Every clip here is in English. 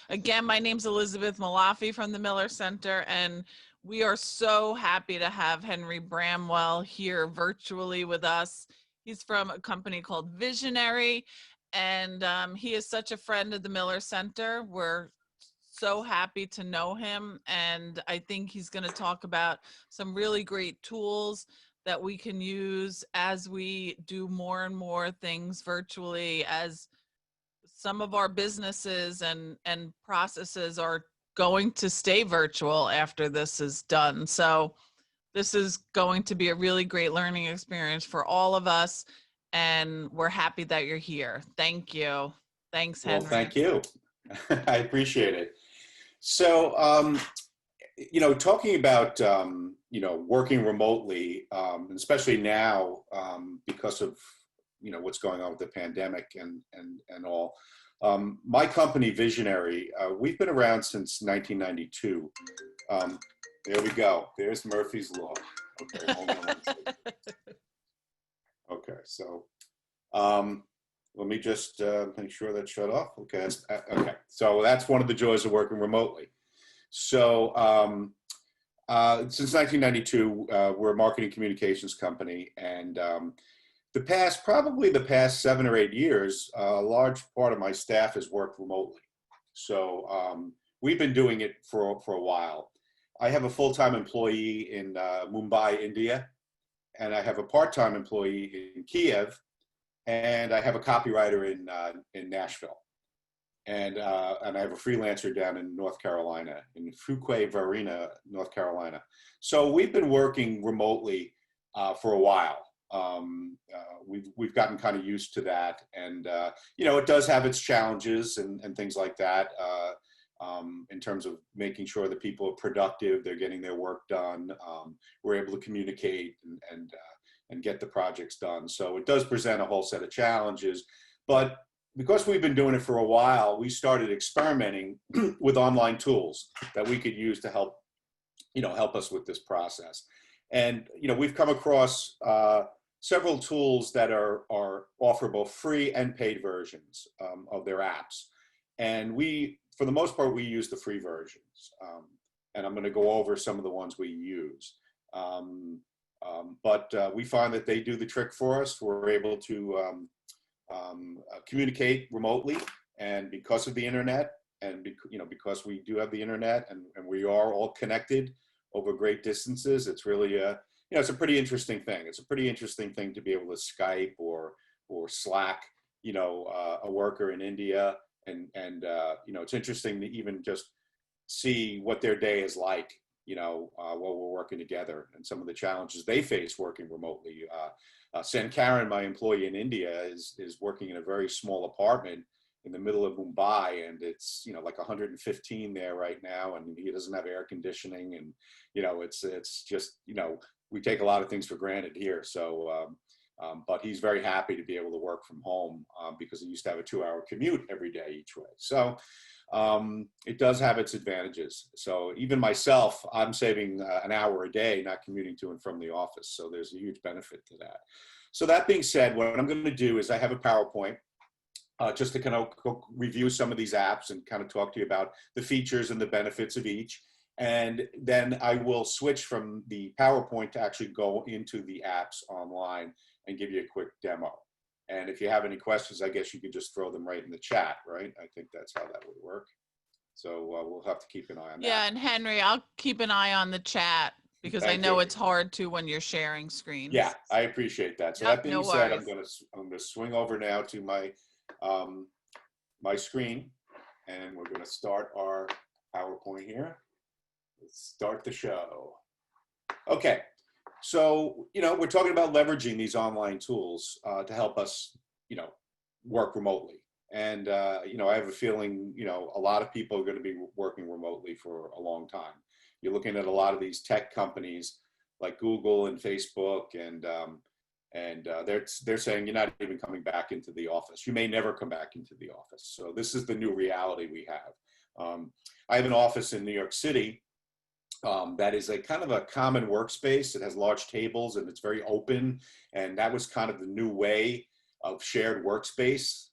Again, my name's Elizabeth Malafi from the Miller Center, and we are so happy to have Henry Bramwell here virtually with us. He's from a company called Visionary, and he is such a friend of the Miller Center. We're so happy to know him, and I think he's going to talk about some really great tools that we can use as we do more and more things virtually, as some of our businesses and processes are going to stay virtual after this is done. So this is going to be a really great learning experience for all of us, and we're happy that you're here. Thank you. Thanks, Well, Henry. thank you. I appreciate it. So, talking about, working remotely, especially now, because of, what's going on with the pandemic and all. My company, Visionary, we've been around since 1992. There we go. There's Murphy's Law. Okay, hold on one second. Okay, so let me just make sure that's shut off. Okay, okay. So that's one of the joys of working remotely. So since 1992, we're a marketing communications company, and probably the past 7 or 8 years, a large part of my staff has worked remotely. So we've been doing it for a while. I have a full-time employee in Mumbai, India, and I have a part-time employee in Kiev, and I have a copywriter in Nashville. And I have a freelancer down in North Carolina, in Fuquay-Varina, North Carolina. So we've been working remotely for a while. We've gotten kind of used to that, and it does have its challenges and things like that in terms of making sure that people are productive, they're getting their work done, we're able to communicate and get the projects done. So it does present a whole set of challenges, but because we've been doing it for a while, we started experimenting with online tools that we could use to help us with this process. And we've come across several tools that offer both free and paid versions of their apps. And for the most part, we use the free versions. And I'm going to go over some of the ones we use. But we find that they do the trick for us. We're able to communicate remotely, and because of the internet, and because we do have the internet, and we are all connected over great distances, it's really it's a pretty interesting thing. It's a pretty interesting thing to be able to Skype or Slack, a worker in India, and it's interesting to even just see what their day is like, while we're working together, and some of the challenges they face working remotely. Sankaran, my employee in India, is working in a very small apartment in the middle of Mumbai, and it's like 115 there right now, and he doesn't have air conditioning, and it's just we take a lot of things for granted here. So but he's very happy to be able to work from home because he used to have a 2-hour commute every day each way. So it does have its advantages. So even myself, I'm saving an hour a day not commuting to and from the office. So there's a huge benefit to that. So that being said, what I'm going to do is I have a PowerPoint just to kind of review some of these apps and kind of talk to you about the features and the benefits of each. And then I will switch from the PowerPoint to actually go into the apps online and give you a quick demo. And if you have any questions, I guess you could just throw them right in the chat, right? I think that's how that would work. So we'll have to keep an eye on that. Yeah, and Henry, I'll keep an eye on the chat because I know it's hard to when you're sharing screens. Yeah, I appreciate that. So Yep, that being said, I'm gonna swing over now to my my screen, and we're gonna start our PowerPoint here. Let's start the show. Okay. So, we're talking about leveraging these online tools to help us, work remotely. And, I have a feeling, a lot of people are going to be working remotely for a long time. You're looking at a lot of these tech companies like Google and Facebook, and they're saying you're not even coming back into the office. You may never come back into the office. So this is the new reality we have. I have an office in New York City. That is a kind of a common workspace. It has large tables and it's very open. And that was kind of the new way of shared workspace,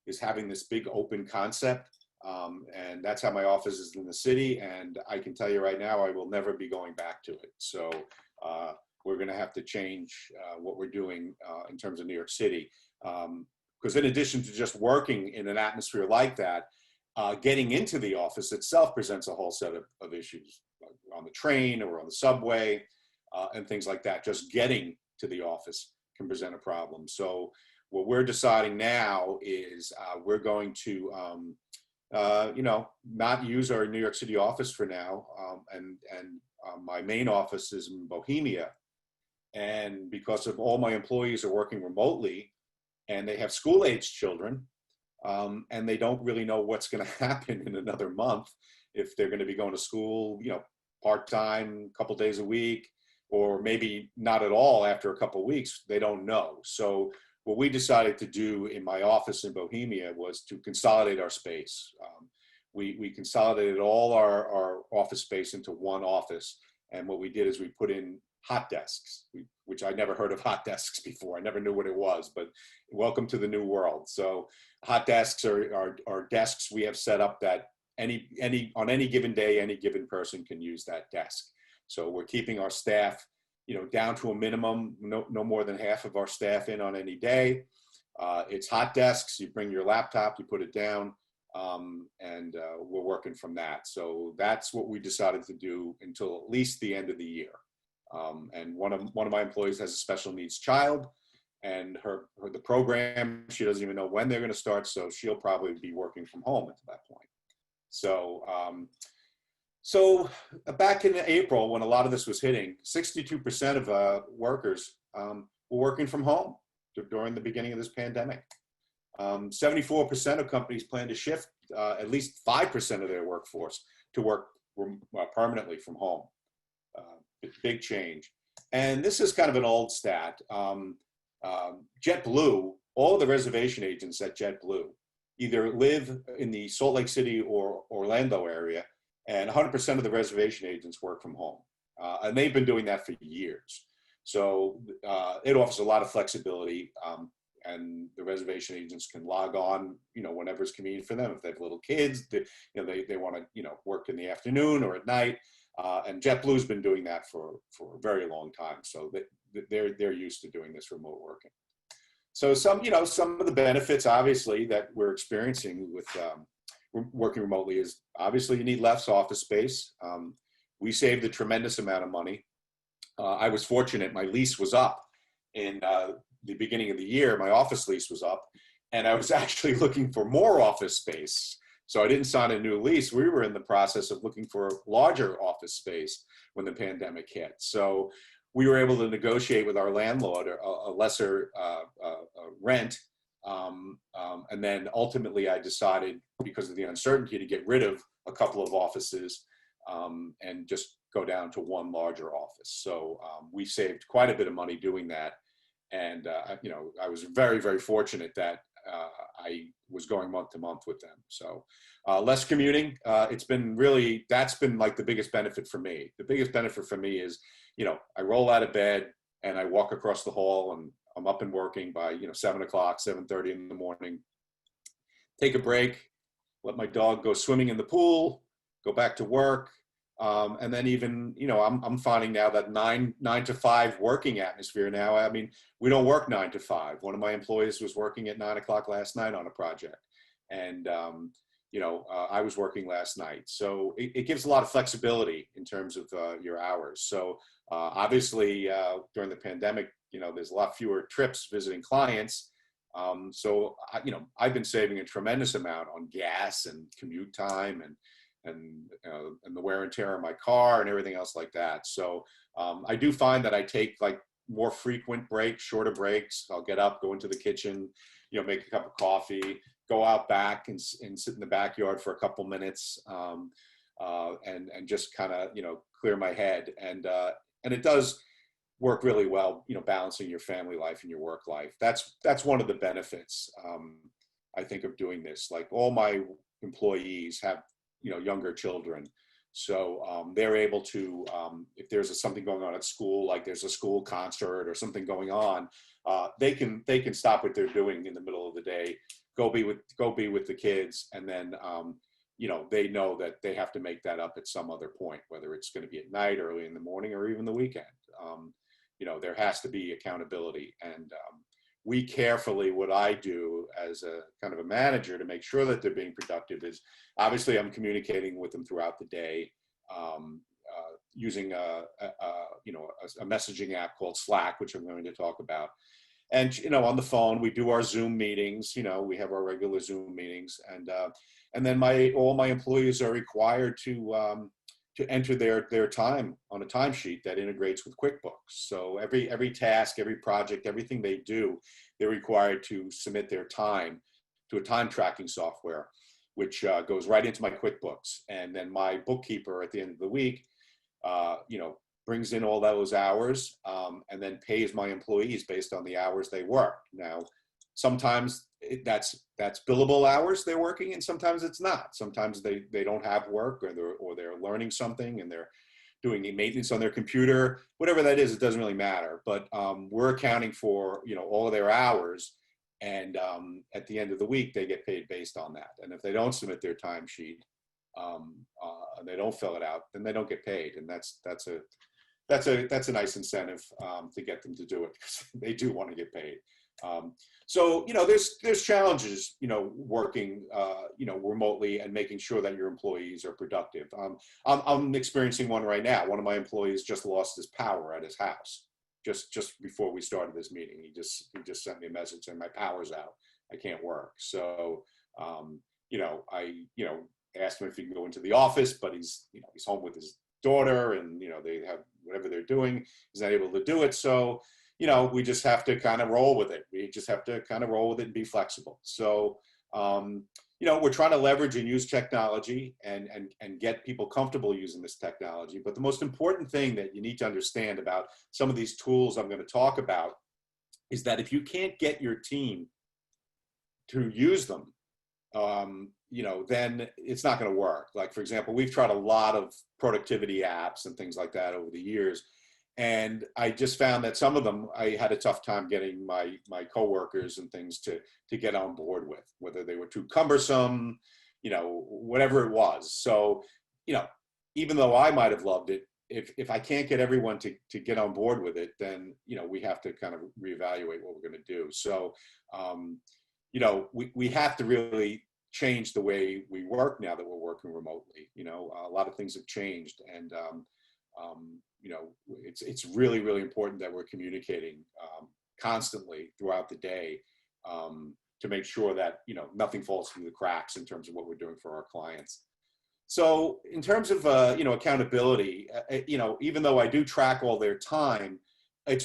is having this big open concept. And that's how my office is in the city. And I can tell you right now, I will never be going back to it. So we're going to have to change what we're doing in terms of New York City. Because in addition to just working in an atmosphere like that, getting into the office itself presents a whole set of issues, like on the train or on the subway and things like that. Just getting to the office can present a problem. So what we're deciding now is we're going to not use our New York City office for now. And my main office is in Bohemia. And because of all my employees are working remotely and they have school-aged children, and they don't really know what's going to happen in another month, if they're going to be going to school, part-time, a couple days a week, or maybe not at all after a couple of weeks, they don't know. So what we decided to do in my office in Bohemia was to consolidate our space. We consolidated all our office space into one office. And what we did is we put in hot desks, which I never heard of hot desks before. I never knew what it was, but welcome to the new world. So hot desks are desks we have set up that on any given day, any given person can use that desk. So we're keeping our staff, down to a minimum, no more than half of our staff in on any day. It's hot desks. You bring your laptop, you put it down, and we're working from that. So that's what we decided to do until at least the end of the year. And one of my employees has a special needs child, and the program, she doesn't even know when they're going to start, so she'll probably be working from home at that point. So back in April, when a lot of this was hitting, 62% of workers were working from home during the beginning of this pandemic. 74% of companies plan to shift at least 5% of their workforce to work permanently from home. Big change. And this is kind of an old stat. JetBlue, all of the reservation agents at JetBlue either live in the Salt Lake City or Orlando area, and 100% of the reservation agents work from home. And they've been doing that for years. So it offers a lot of flexibility, and the reservation agents can log on, whenever it's convenient for them. If they have little kids, they want to, work in the afternoon or at night. And JetBlue's been doing that for a very long time. So they're used to doing this remote working. So some of the benefits, obviously, that we're experiencing with working remotely is obviously you need less office space. We saved a tremendous amount of money. I was fortunate. My lease was up in the beginning of the year. My office lease was up, and I was actually looking for more office space. So I didn't sign a new lease. We were in the process of looking for larger office space when the pandemic hit. So we were able to negotiate with our landlord a lesser rent. And then ultimately I decided, because of the uncertainty, to get rid of a couple of offices and just go down to one larger office. So we saved quite a bit of money doing that. And, I was very, very fortunate that I was going month to month with them. So less commuting, that's been like the biggest benefit for me. The biggest benefit for me is, I roll out of bed and I walk across the hall and I'm up and working by, 7 o'clock, 7:30 in the morning, take a break, let my dog go swimming in the pool, go back to work. And then even, I'm finding now that 9 to 5 working atmosphere now. I mean, we don't work 9 to 5. One of my employees was working at 9 o'clock last night on a project. And, I was working last night. So it gives a lot of flexibility in terms of your hours. So obviously during the pandemic, there's a lot fewer trips visiting clients. So I've been saving a tremendous amount on gas and commute time and the wear and tear on my car and everything else like that. So I do find that I take like more frequent breaks, shorter breaks. I'll get up, go into the kitchen, make a cup of coffee, go out back and sit in the backyard for a couple minutes and just kind of, clear my head. And it does work really well, balancing your family life and your work life. That's one of the benefits, I think, of doing this. Like all my employees have, younger children. So they're able to, if there's something going on at school, like there's a school concert or something going on, they can stop what they're doing in the middle of the day, go be with the kids, and then they know that they have to make that up at some other point, whether it's going to be at night, early in the morning, or even the weekend. There has to be accountability. And we carefully, what I do as a kind of a manager to make sure that they're being productive is, obviously I'm communicating with them throughout the day, using a messaging app called Slack, which I'm going to talk about. And, on the phone, we do our Zoom meetings, we have our regular Zoom meetings. And then all my employees are required to enter their time on a timesheet that integrates with QuickBooks. So every task, every project, everything they do, they're required to submit their time to a time tracking software, which goes right into my QuickBooks. And then my bookkeeper at the end of the week, brings in all those hours, and then pays my employees based on the hours they work. Now, sometimes that's billable hours they're working, and sometimes it's not. Sometimes they don't have work, or they're learning something and they're doing maintenance on their computer. Whatever that is, it doesn't really matter. But we're accounting for all of their hours, and at the end of the week they get paid based on that. And if they don't submit their timesheet, and they don't fill it out, then they don't get paid. And that's a nice incentive to get them to do it, because they do want to get paid. So there's challenges working remotely and making sure that your employees are productive. I'm experiencing one right now. One of my employees just lost his power at his house just before we started this meeting. He just sent me a message saying my power's out, I can't work. So I asked him if he can go into the office, but he's home with his daughter, and they have whatever they're doing, he's not able to do it. So we just have to kind of roll with it. We just have to kind of roll with it and be flexible. So we're trying to leverage and use technology and get people comfortable using this technology. But the most important thing that you need to understand about some of these tools I'm going to talk about is that if you can't get your team to use them, then it's not going to work. Like, for example, we've tried a lot of productivity apps and things like that over the years. And I just found that some of them, I had a tough time getting my coworkers and things to get on board with, whether they were too cumbersome, whatever it was. So, even though I might have loved it, if I can't get everyone to get on board with it, then, we have to kind of reevaluate what we're going to do. So, we have to really change the way we work now that we're working remotely. A lot of things have changed, and it's really, really important that we're communicating constantly throughout the day to make sure that nothing falls through the cracks in terms of what we're doing for our clients. So in terms of accountability, even though I do track all their time, I'm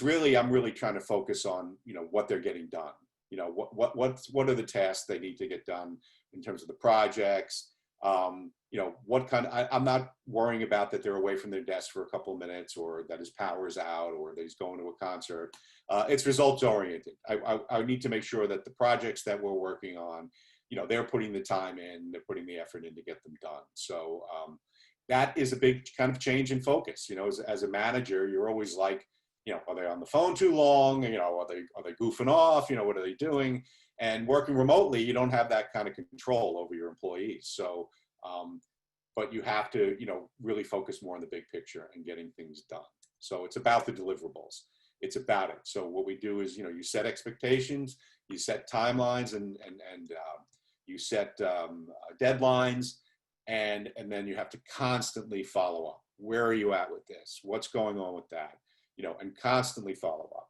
really trying to focus on what they're getting done. What are the tasks they need to get done in terms of the projects. I'm not worrying about that they're away from their desk for a couple of minutes, or that his power's out, or that he's going to a concert. It's results oriented. I need to make sure that the projects that we're working on, they're putting the time in, they're putting the effort in to get them done. So that is a big kind of change in focus. As a manager, you're always like, are they on the phone too long? Are they goofing off? What are they doing? And working remotely, you don't have that kind of control over your employees. So, but you have to, really focus more on the big picture and getting things done. So it's about the deliverables. It's about it. So what we do is, you set expectations, you set timelines, and you set deadlines, and then you have to constantly follow up. Where are you at with this? What's going on with that? And constantly follow up.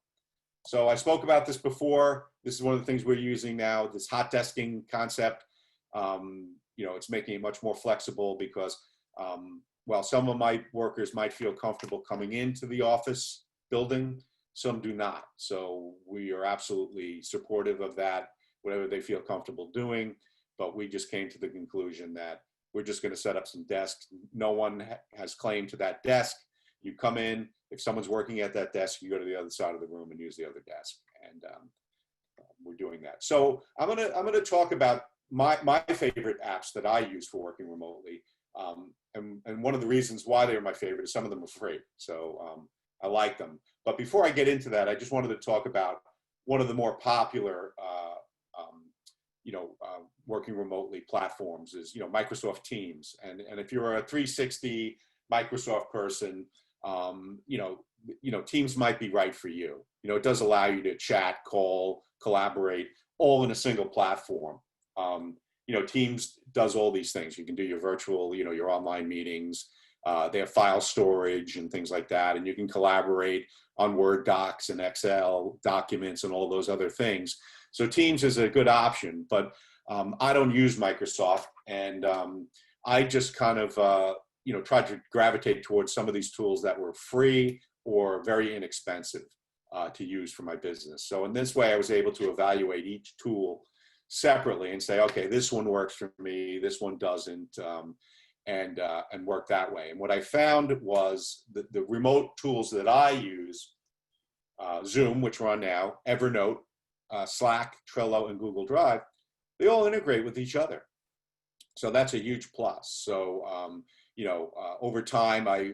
So I spoke about this before. This is one of the things we're using now, this hot desking concept. It's making it much more flexible because, while some of my workers might feel comfortable coming into the office building, some do not. So we are absolutely supportive of that, whatever they feel comfortable doing. But we just came to the conclusion that we're just going to set up some desks. No one has claim to that desk. You come in, if someone's working at that desk, you go to the other side of the room and use the other desk. And we're doing that. So I'm gonna talk about my favorite apps that I use for working remotely. And one of the reasons why they're my favorite is some of them are free. So I like them. But before I get into that, I just wanted to talk about one of the more popular working remotely platforms is, Microsoft Teams. And if you're a 360 Microsoft person, Teams might be right for you. It does allow you to chat, call, collaborate, all in a single platform. Teams does all these things. You can do your virtual, your online meetings. They have file storage and things like that. And you can collaborate on Word docs and Excel documents and all those other things. So Teams is a good option, but I don't use Microsoft. And I just kind of, tried to gravitate towards some of these tools that were free or very inexpensive to use for my business. So in this way, I was able to evaluate each tool separately and say, okay, this one works for me, this one doesn't, and work that way. And what I found was the remote tools that I use, Zoom, which we're on now, Evernote, Slack, Trello, and Google Drive, they all integrate with each other. So that's a huge plus. So, over time, I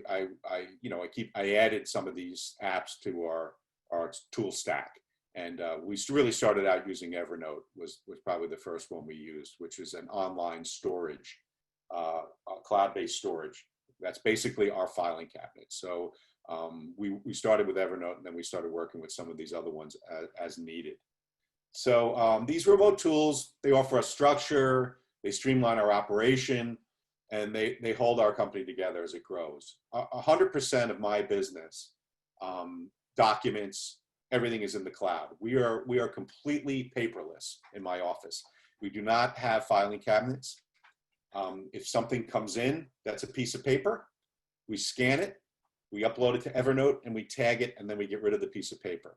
added some of these apps to our tool stack. And we really started out using Evernote, was probably the first one we used, which is an online storage, cloud-based storage. That's basically our filing cabinet. So we started with Evernote, and then we started working with some of these other ones as needed. So these remote tools, they offer us structure, they streamline our operation, and they hold our company together as it grows. 100% of my business, documents, everything is in the cloud. We are completely paperless in my office. We do not have filing cabinets. If something comes in, that's a piece of paper. We scan it, we upload it to Evernote, and we tag it, and then we get rid of the piece of paper.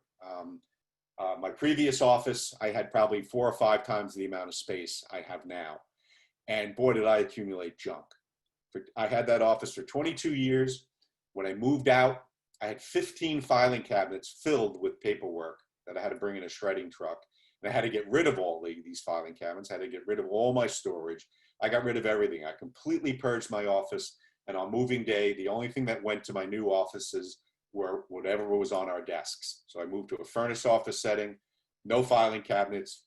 My previous office, I had probably 4 or 5 times the amount of space I have now. And boy, did I accumulate junk. I had that office for 22 years. When I moved out, I had 15 filing cabinets filled with paperwork that I had to bring in a shredding truck. And I had to get rid of all these filing cabinets. I had to get rid of all my storage. I got rid of everything. I completely purged my office. And on moving day, the only thing that went to my new offices were whatever was on our desks. So I moved to a furnace office setting, no filing cabinets,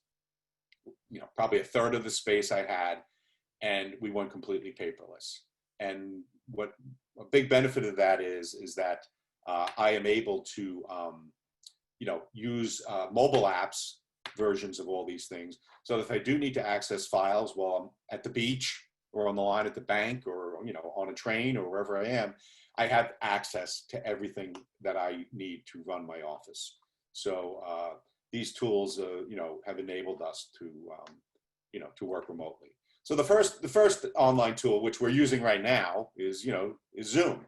probably a third of the space I had, and we went completely paperless. And what a big benefit of that is that I am able to, use mobile apps versions of all these things. So if I do need to access files while I'm at the beach or on the line at the bank or, on a train or wherever I am, I have access to everything that I need to run my office. So these tools, have enabled us to work remotely. So the first online tool, which we're using right now, is Zoom.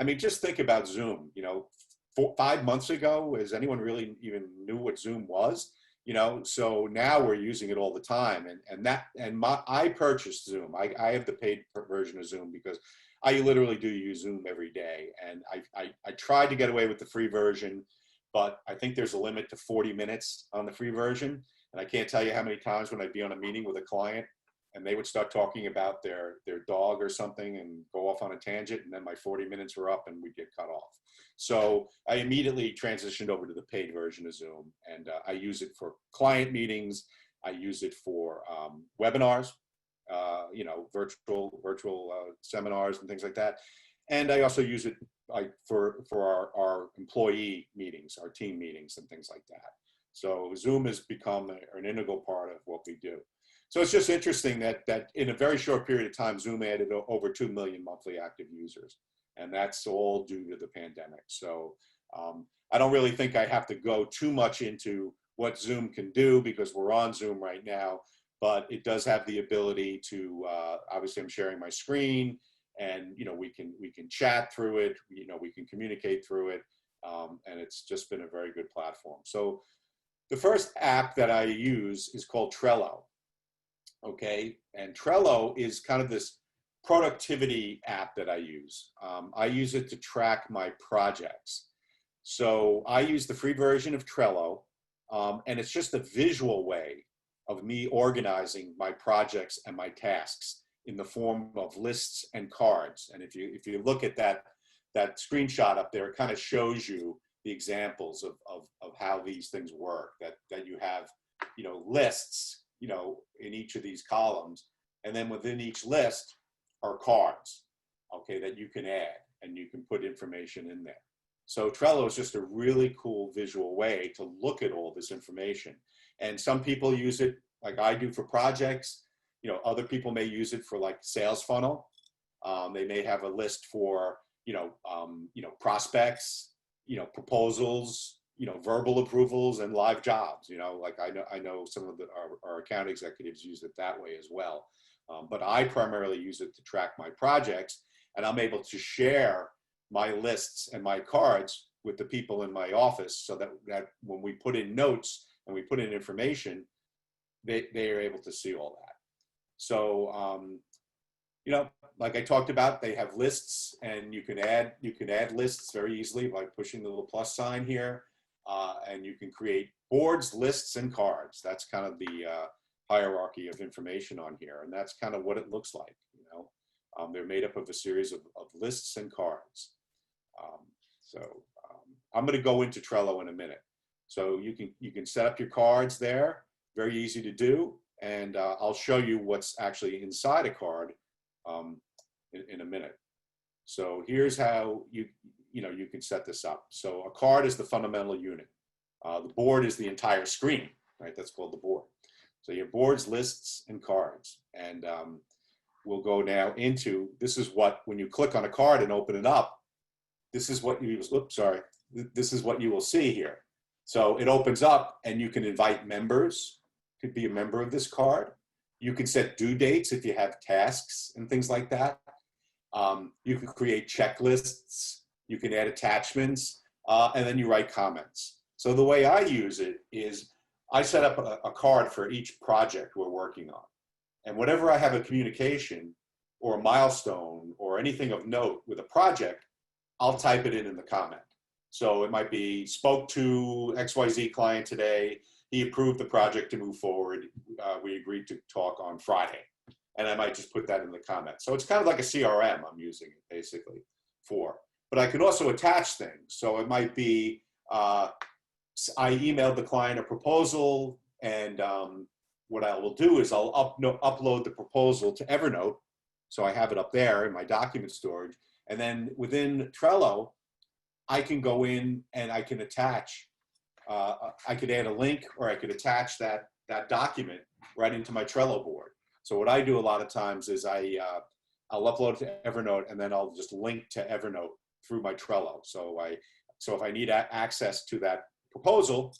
I mean, just think about Zoom. 5 months ago, has anyone really even knew what Zoom was? So now we're using it all the time. I purchased Zoom. I have the paid version of Zoom because I literally do use Zoom every day. And I tried to get away with the free version, but I think there's a limit to 40 minutes on the free version. And I can't tell you how many times when I'd be on a meeting with a client and they would start talking about their dog or something and go off on a tangent, and then my 40 minutes were up and we'd get cut off. So I immediately transitioned over to the paid version of Zoom, and I use it for client meetings. I use it for webinars, virtual seminars and things like that. And I also use it for our employee meetings, our team meetings and things like that. So Zoom has become an integral part of what we do. So it's just interesting that in a very short period of time, Zoom added over 2 million monthly active users. And that's all due to the pandemic. So I don't really think I have to go too much into what Zoom can do because we're on Zoom right now, but it does have the ability to, obviously I'm sharing my screen and, we can chat through it, we can communicate through it. And it's just been a very good platform. So the first app that I use is called Trello. Okay, and Trello is kind of this productivity app that I use. I use it to track my projects. So I use the free version of Trello, and it's just a visual way of me organizing my projects and my tasks in the form of lists and cards. And if you look at that screenshot up there, it kind of shows you the examples of how these things work. That you have lists. in each of these columns. And then within each list are cards, okay, that you can add and you can put information in there. So Trello is just a really cool visual way to look at all this information. And some people use it like I do for projects. Other people may use it for like sales funnel. They may have a list for, prospects, proposals, verbal approvals and live jobs. Like I know some of our account executives use it that way as well. But I primarily use it to track my projects, and I'm able to share my lists and my cards with the people in my office, so that when we put in notes and we put in information, they are able to see all that. So, like I talked about, they have lists, and you can add lists very easily by pushing the little plus sign here, and you can create boards, lists, and cards. That's kind of the hierarchy of information on here, and that's kind of what it looks like. They're made up of a series of lists and cards. I'm going to go into Trello in a minute. So you can set up your cards there. Very easy to do, and I'll show you what's actually inside a card in a minute. So here's how you can set this up. So a card is the fundamental unit. The board is the entire screen, right? That's called the board. So your boards, lists, and cards. And we'll go now into, this is what, when you click on a card and open it up, this is what this is what you will see here. So it opens up, and you can invite members to be a member of this card. You can set due dates if you have tasks and things like that. You can create checklists. You can add attachments, and then you write comments. So the way I use it is I set up a card for each project we're working on. And whenever I have a communication or a milestone or anything of note with a project, I'll type it in the comment. So it might be, spoke to XYZ client today. He approved the project to move forward. We agreed to talk on Friday. And I might just put that in the comment. So it's kind of like a CRM I'm using it basically for. But I can also attach things. So it might be, I emailed the client a proposal, and what I will do is I'll upload the proposal to Evernote. So I have it up there in my document storage. And then within Trello, I can go in and I can attach, I could add a link, or I could attach that document right into my Trello board. So what I do a lot of times is I'll upload it to Evernote, and then I'll just link to Evernote through my Trello. So if I need access to that proposal,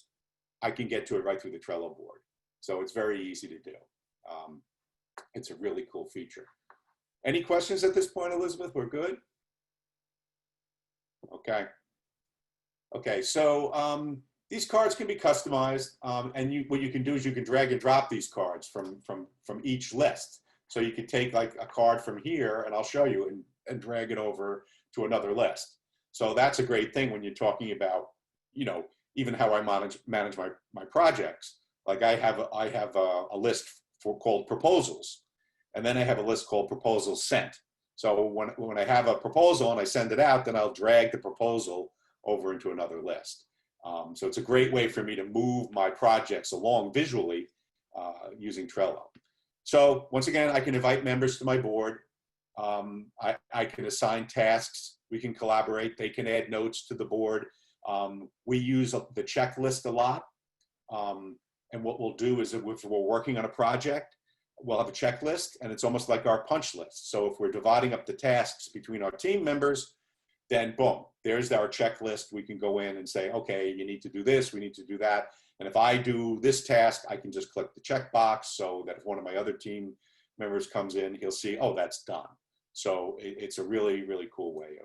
I can get to it right through the Trello board. So it's very easy to do. It's a really cool feature. Any questions at this point, Elizabeth? We're good? Okay. Okay, so these cards can be customized, and what you can do is you can drag and drop these cards from each list. So you could take like a card from here, and I'll show you, and drag it over to another list. So that's a great thing when you're talking about, even how I manage my projects. Like I have a list called proposals, and then I have a list called proposals sent. So when I have a proposal and I send it out, then I'll drag the proposal over into another list. So it's a great way for me to move my projects along visually using Trello. So once again, I can invite members to my board. I can assign tasks. We can collaborate. They can add notes to the board. We use the checklist a lot. And what we'll do is, if we're working on a project, we'll have a checklist, and it's almost like our punch list. So if we're dividing up the tasks between our team members, then boom, there's our checklist. We can go in and say, okay, you need to do this, we need to do that. And if I do this task, I can just click the checkbox, so that if one of my other team members comes in, he'll see, oh, that's done. So it's a really, really cool way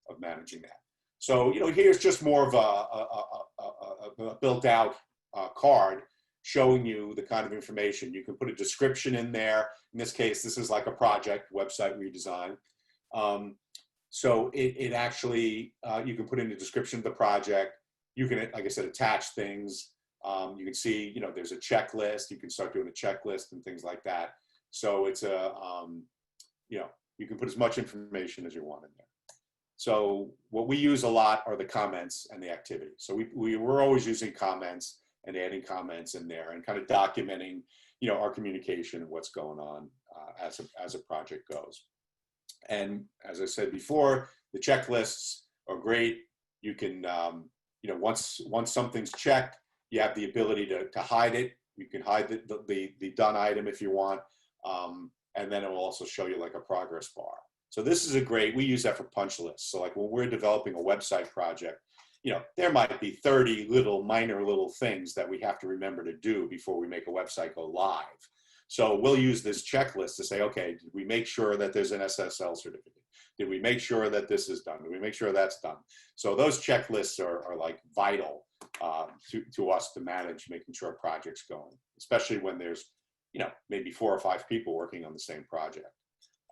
of managing that. So, here's just more of a built out card showing you the kind of information. You can put a description in there. In this case, this is like a project website redesign. So it actually, you can put in the description of the project. You can, like I said, attach things. You can see, there's a checklist. You can start doing a checklist and things like that. So it's you can put as much information as you want in there. So what we use a lot are the comments and the activities. So we're always using comments and adding comments in there and kind of documenting, our communication and what's going on as a project goes. And as I said before, the checklists are great. You can, once something's checked, you have the ability to hide it. You can hide the done item if you want. And then it will also show you like a progress bar. So this is we use that for punch lists. So like when we're developing a website project, there might be 30 minor little things that we have to remember to do before we make a website go live. So we'll use this checklist to say, okay, did we make sure that there's an SSL certificate? Did we make sure that this is done? Did we make sure that's done? So those checklists are like vital to us to manage making sure a project's going, especially when there's, maybe 4 or 5 people working on the same project.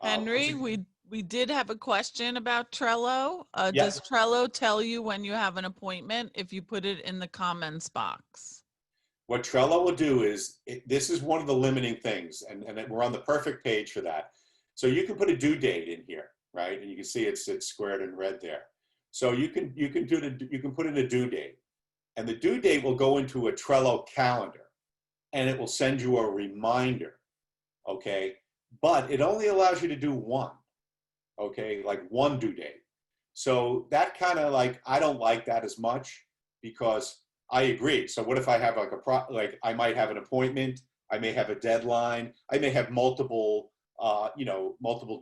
Henry, we did have a question about Trello. Yep. Does Trello tell you when you have an appointment if you put it in the comments box? What Trello will do is, this is one of the limiting things, and we're on the perfect page for that. So you can put a due date in here, right? And you can see it's squared in red there. So you can put in a due date, and the due date will go into a Trello calendar, and it will send you a reminder, okay? But it only allows you to do one, okay? Like one due date. So that kind of like, I don't like that as much, because I agree. So what if I have like I might have an appointment, I may have a deadline, I may have multiple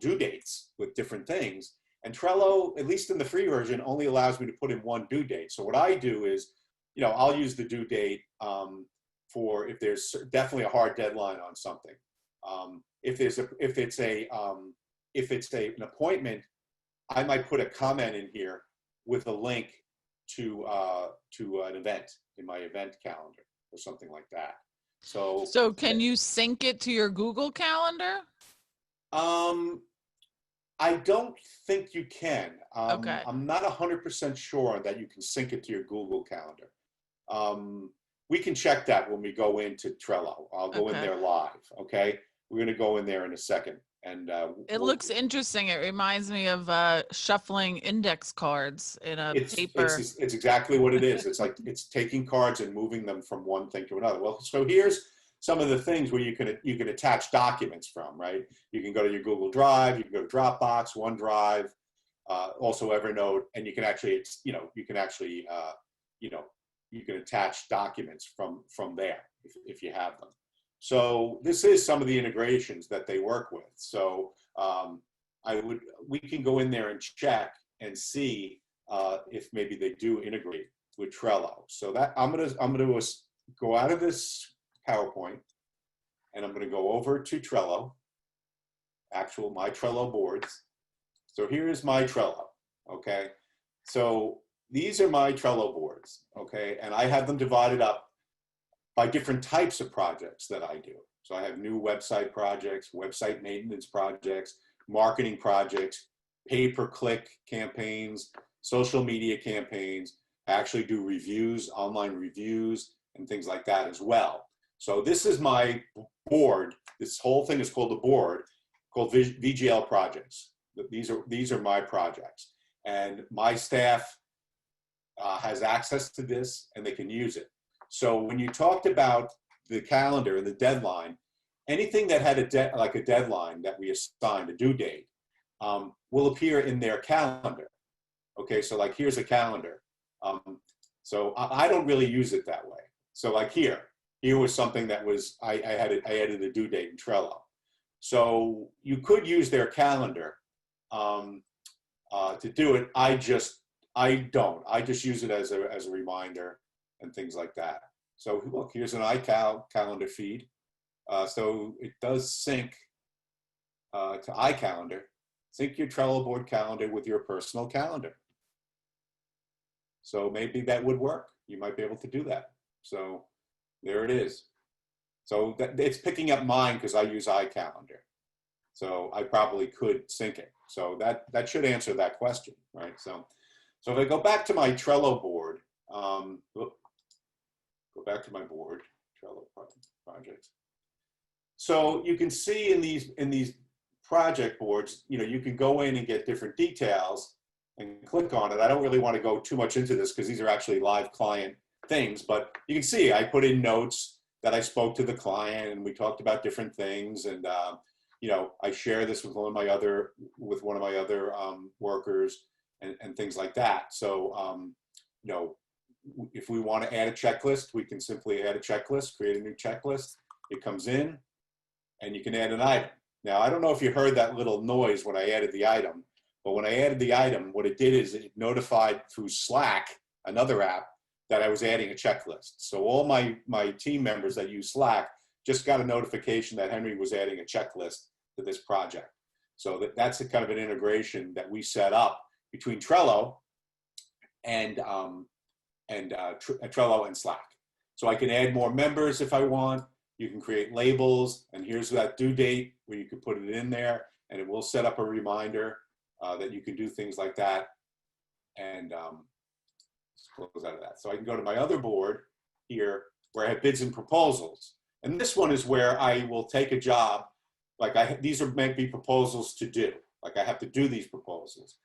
due dates with different things. And Trello, at least in the free version, only allows me to put in one due date. So what I do is, I'll use the due date for if there's definitely a hard deadline on something. If it's an appointment, I might put a comment in here with a link to an event in my event calendar or something like that. So can you sync it to your Google Calendar? I don't think you can. Okay. I'm not 100% sure that you can sync it to your Google Calendar. We can check that when we go into Trello. I'll go in there live, okay? We're going to go in there in a second. And it looks interesting. It reminds me of shuffling index cards in a paper. It's exactly what it is. It's like it's taking cards and moving them from one thing to another. Well, so here's some of the things where you can attach documents from, right? You can go to your Google Drive, you can go to Dropbox, OneDrive, also Evernote, and you can actually, you can attach documents from there if you have them. So this is some of the integrations that they work with. So we can go in there and check and see if maybe they do integrate with Trello. So that I'm gonna go out of this PowerPoint, and I'm gonna go over to Trello, my Trello boards. So here is my Trello, okay? So these are my Trello boards, okay? And I have them divided up by different types of projects that I do. So I have new website projects, website maintenance projects, marketing projects, pay-per-click campaigns, social media campaigns. I actually do reviews, online reviews, and things like that as well. So this is my board. This whole thing is called a board called VGL projects. These are my projects. And my staff has access to this, and they can use it. So when you talked about the calendar and the deadline, anything that had a deadline that we assigned, a due date, will appear in their calendar. Okay, so like here's a calendar. So I don't really use it that way. So like here was something that was, I added a due date in Trello. So you could use their calendar to do it. I don't. I just use it as a reminder and things like that. So look, here's an iCal calendar feed. So it does sync to iCalendar. Sync your Trello board calendar with your personal calendar. So maybe that would work. You might be able to do that. So there it is. So it's picking up mine because I use iCalendar. So I probably could sync it. So that should answer that question, right? So if I go back to my Trello board, go back to my board, Trello projects. So you can see in these project boards, you can go in and get different details and click on it. I don't really want to go too much into this because these are actually live client things, but you can see I put in notes that I spoke to the client and we talked about different things. And, you know, I share this with one of my other workers and things like that. So, you know, if we want to add a checklist, we can simply add a checklist, create a new checklist. It comes in and you can add an item. Now, I don't know if you heard that little noise when I added the item, but when I added the item, what it did is it notified through Slack, another app, that I was adding a checklist. So all my team members that use Slack just got a notification that Henry was adding a checklist to this project. So that's a kind of an integration that we set up between Trello and Trello and Slack. So I can add more members if I want. You can create labels, and here's that due date where you can put it in there, and it will set up a reminder that you can do things like that. And let's close out of that. So I can go to my other board here where I have bids and proposals. And this one is where I will take a job, like these might be proposals to do. Like I have to do these proposals.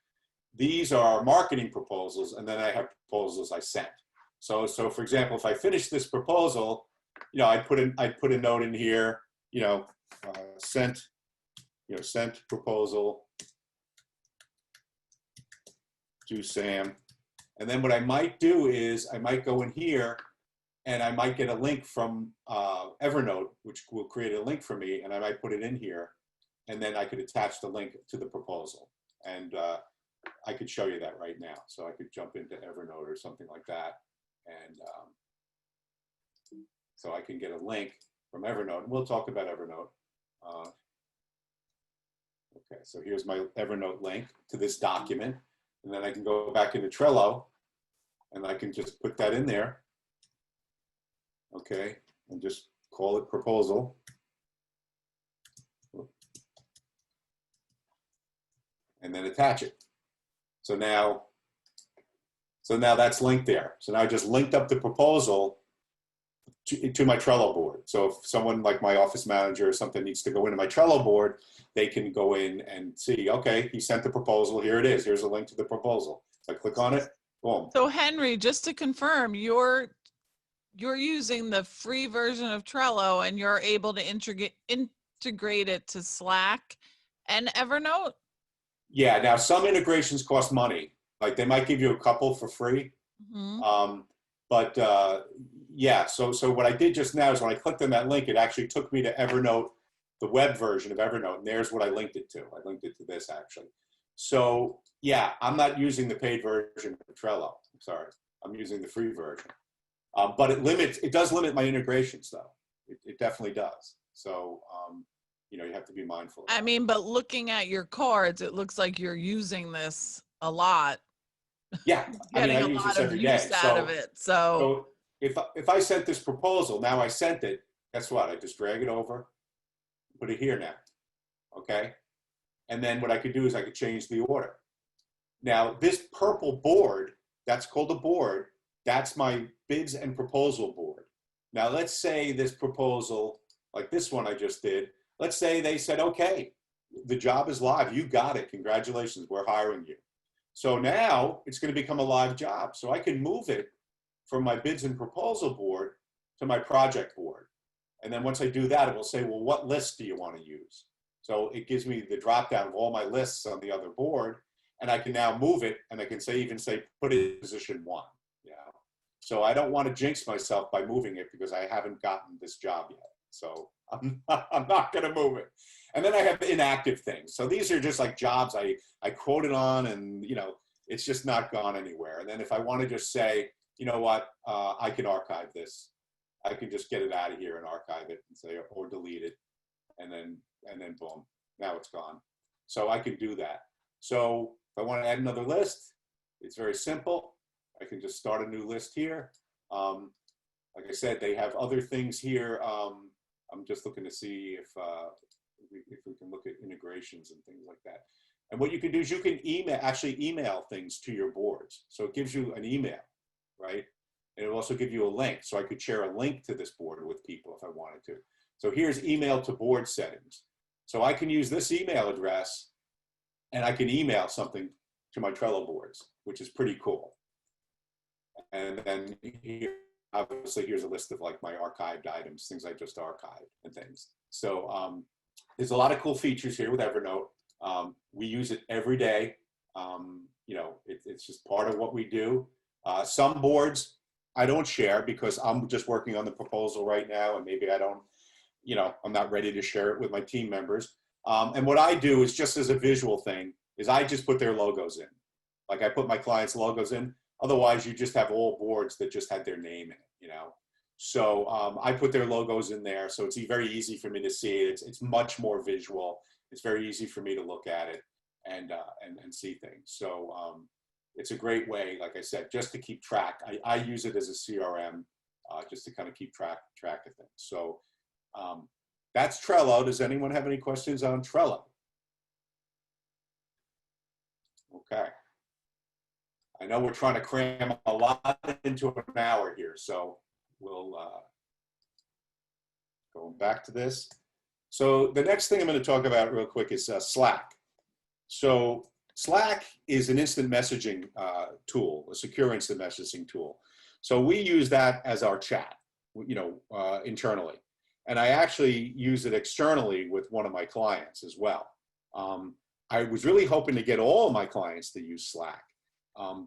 These are marketing proposals, and then I have proposals I sent. So for example, if I finish this proposal, you know, I'd put a note in here, you know, sent proposal to Sam. And then what I might do is I might go in here and I might get a link from Evernote, which will create a link for me, and I might put it in here, and then I could attach the link to the proposal. And I could show you that right now. So I could jump into Evernote or something like that. And so I can get a link from Evernote, and we'll talk about Evernote. Okay, so here's my Evernote link to this document. And then I can go back into Trello and I can just put that in there. Okay, and just call it proposal. And then attach it. So now that's linked there. So now I just linked up the proposal to my Trello board. So if someone like my office manager or something needs to go into my Trello board, they can go in and see, okay, he sent the proposal, here it is, here's a link to the proposal. I click on it, boom. So Henry, just to confirm, you're using the free version of Trello and you're able to integrate it to Slack and Evernote? Yeah, now some integrations cost money. Like they might give you a couple for free. Mm-hmm. Yeah, so what I did just now is when I clicked on that link, it actually took me to Evernote, the web version of Evernote, and there's what I linked it to. I linked it to this actually. So yeah, I'm not using the paid version of Trello. I'm sorry, I'm using the free version. But it does limit my integrations though. It definitely does. So you know, you have to be mindful of that. I mean, but looking at your cards, it looks like you're using this a lot. Yeah, I mean, I Getting a use lot this of every use day. out of it. So if I sent this proposal, now I sent it, guess what? I just drag it over, put it here now, okay? And then what I could do is I could change the order. Now, this purple board, that's called a board, that's my bids and proposal board. Now, let's say this proposal, like this one I just did, let's say they said, okay, the job is live, you got it, congratulations, we're hiring you. So now it's going to become a live job. So I can move it from my bids and proposal board to my project board. And then once I do that, it will say, well, what list do you want to use? So it gives me the drop down of all my lists on the other board. And I can now move it, and I can even say, put it in position 1. Yeah. So I don't want to jinx myself by moving it because I haven't gotten this job yet. So I'm not going to move it. And then I have inactive things. So these are just like jobs I quoted on, and you know, it's just not gone anywhere. And then if I want to just say, you know what, I can archive this. I can just get it out of here and archive it and say, or delete it. And then boom, now it's gone. So I can do that. So if I want to add another list, it's very simple. I can just start a new list here. Like I said, they have other things here. I'm just looking to see if we can look at integrations and things like that. And what you can do is you can actually email things to your boards. So it gives you an email, right? And it'll also give you a link. So I could share a link to this board with people if I wanted to. So here's email to board settings. So I can use this email address and I can email something to my Trello boards, which is pretty cool. And then here obviously here's a list of like my archived items, things I just archived and things. So there's a lot of cool features here with Evernote. We use it every day. It's just part of what we do. Some boards I don't share because I'm just working on the proposal right now, and maybe I don't, I'm not ready to share it with my team members. And what I do is just as a visual thing is I just put their logos in. Like I put my clients' logos in. Otherwise, you just have all boards that just had their name in it, So I put their logos in there, so it's very easy for me to see it. It's much more visual. It's very easy for me to look at it and see things. So it's a great way, like I said, just to keep track. I use it as a CRM just to kind of keep track of things. So that's Trello. Does anyone have any questions on Trello? Okay. I know we're trying to cram a lot into an hour here, so we'll go back to this. So the next thing I'm going to talk about real quick is Slack. So Slack is an instant messaging tool, a secure instant messaging tool. So we use that as our chat, internally. And I actually use it externally with one of my clients as well. I was really hoping to get all of my clients to use Slack.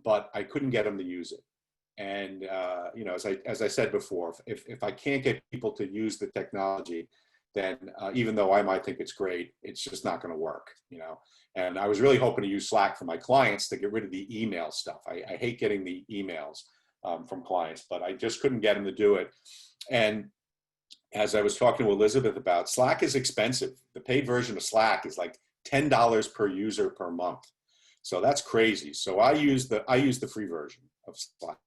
But I couldn't get them to use it. And, as I said before, if I can't get people to use the technology, then even though I might think it's great, it's just not going to work, And I was really hoping to use Slack for my clients to get rid of the email stuff. I hate getting the emails from clients, but I just couldn't get them to do it. And as I was talking to Elizabeth about, Slack is expensive. The paid version of Slack is like $10 per user per month. So that's crazy. So I use the free version of Slack.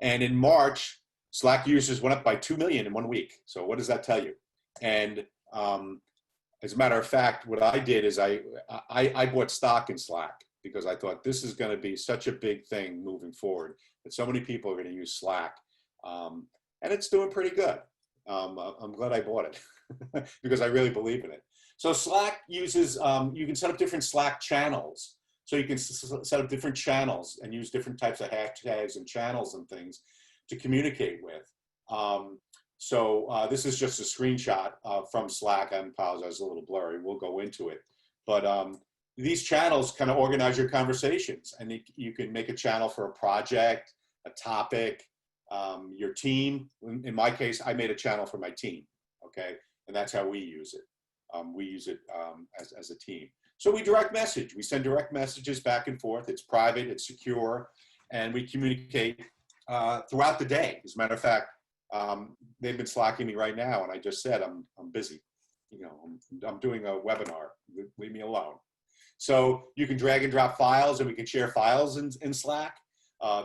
And in March, Slack users went up by 2 million in 1 week. So what does that tell you? And as a matter of fact, what I did is I bought stock in Slack because I thought this is going to be such a big thing moving forward that so many people are going to use Slack. And it's doing pretty good. I'm glad I bought it because I really believe in it. So Slack uses, you can set up different Slack channels. So you can set up different channels and use different types of hashtags and channels and things to communicate with. This is just a screenshot from Slack. I apologize, it's a little blurry. We'll go into it. But these channels kind of organize your conversations, and you can make a channel for a project, a topic, your team. In my case, I made a channel for my team, okay? And that's how we use it. We use it as a team. So we direct message. We send direct messages back and forth. It's private, it's secure, and we communicate throughout the day. As a matter of fact, they've been slacking me right now, and I just said I'm busy. I'm doing a webinar. Leave me alone. So you can drag and drop files, and we can share files in Slack.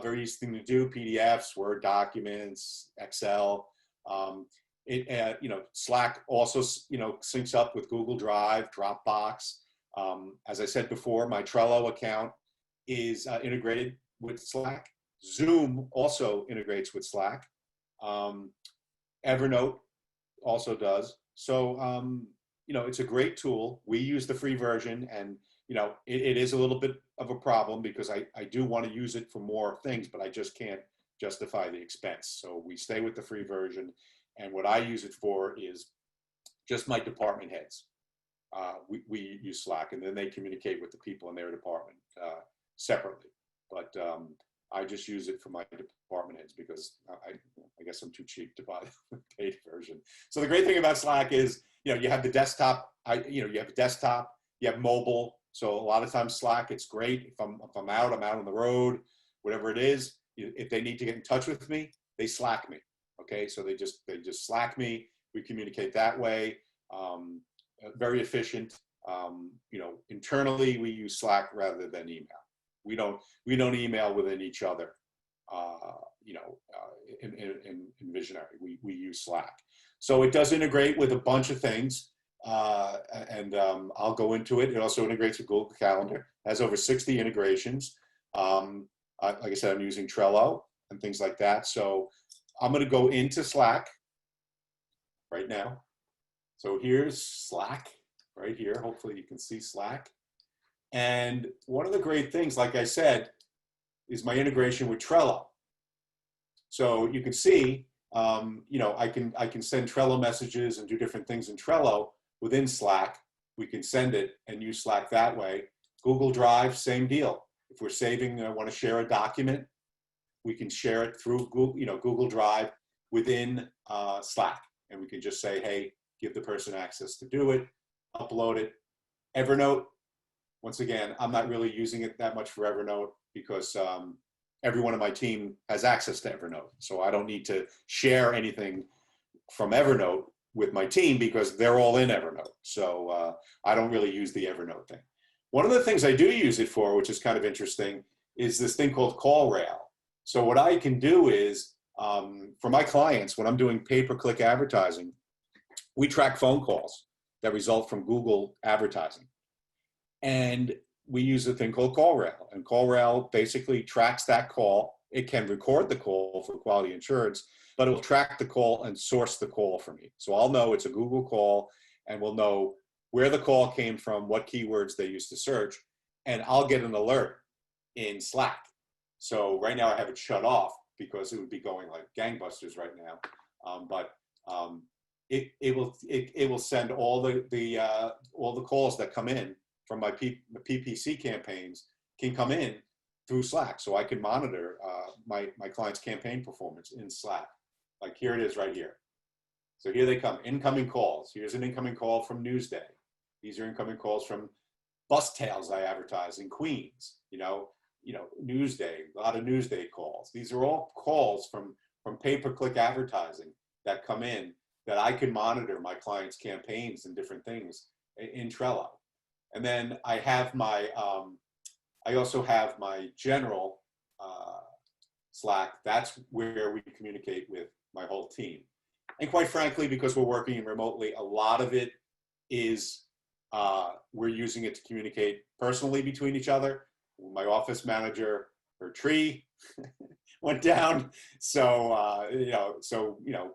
Very easy thing to do: PDFs, Word documents, Excel. Slack also, syncs up with Google Drive, Dropbox. As I said before, my Trello account is integrated with Slack. Zoom also integrates with Slack. Evernote also does. So, it's a great tool. We use the free version, and, it is a little bit of a problem because I do want to use it for more things, but I just can't justify the expense. So we stay with the free version. And what I use it for is just my department heads. We use Slack, and then they communicate with the people in their department separately. But I just use it for my department heads because I guess I'm too cheap to buy the paid version. So the great thing about Slack is, you have the desktop. You have a desktop. You have mobile. So a lot of times Slack, it's great. If I'm out on the road, whatever it is. If they need to get in touch with me, they Slack me. Okay, so they just Slack me. We communicate that way. Very efficient. Internally we use Slack rather than email. We don't email within each other. In Visionary, we use Slack. So it does integrate with a bunch of things, and I'll go into it. It also integrates with Google Calendar. It has over 60 integrations. Like I said, I'm using Trello and things like that. So I'm going to go into Slack right now. So here's Slack right here. Hopefully you can see Slack. And one of the great things, like I said, is my integration with Trello. So you can see, I can send Trello messages and do different things in Trello within Slack. We can send it and use Slack that way. Google Drive, same deal. If we're saving, want to share a document, we can share it through Google Drive within Slack, and we can just say, hey, give the person access to do it, upload it. Evernote, once again, I'm not really using it that much for Evernote because everyone on my team has access to Evernote. So I don't need to share anything from Evernote with my team because they're all in Evernote. So I don't really use the Evernote thing. One of the things I do use it for, which is kind of interesting, is this thing called CallRail. So what I can do is, for my clients, when I'm doing pay-per-click advertising, we track phone calls that result from Google advertising. And we use a thing called CallRail. And CallRail basically tracks that call. It can record the call for quality assurance, but it will track the call and source the call for me. So I'll know it's a Google call, and we'll know where the call came from, what keywords they used to search, and I'll get an alert in Slack. So right now I have it shut off because it would be going like gangbusters right now. It will send all the calls that come in from my PPC campaigns can come in through Slack, so I can monitor my client's campaign performance in Slack. Like here it is right here. So here they come, incoming calls. Here's an incoming call from Newsday. These are incoming calls from bus tails I advertise in Queens. Newsday, a lot of Newsday calls. These are all calls from pay-per-click advertising that come in that I can monitor my clients' campaigns and different things in Trello. And then I have I also have my general Slack. That's where we communicate with my whole team. And quite frankly, because we're working remotely, a lot of it is we're using it to communicate personally between each other. My office manager, her tree went down. So,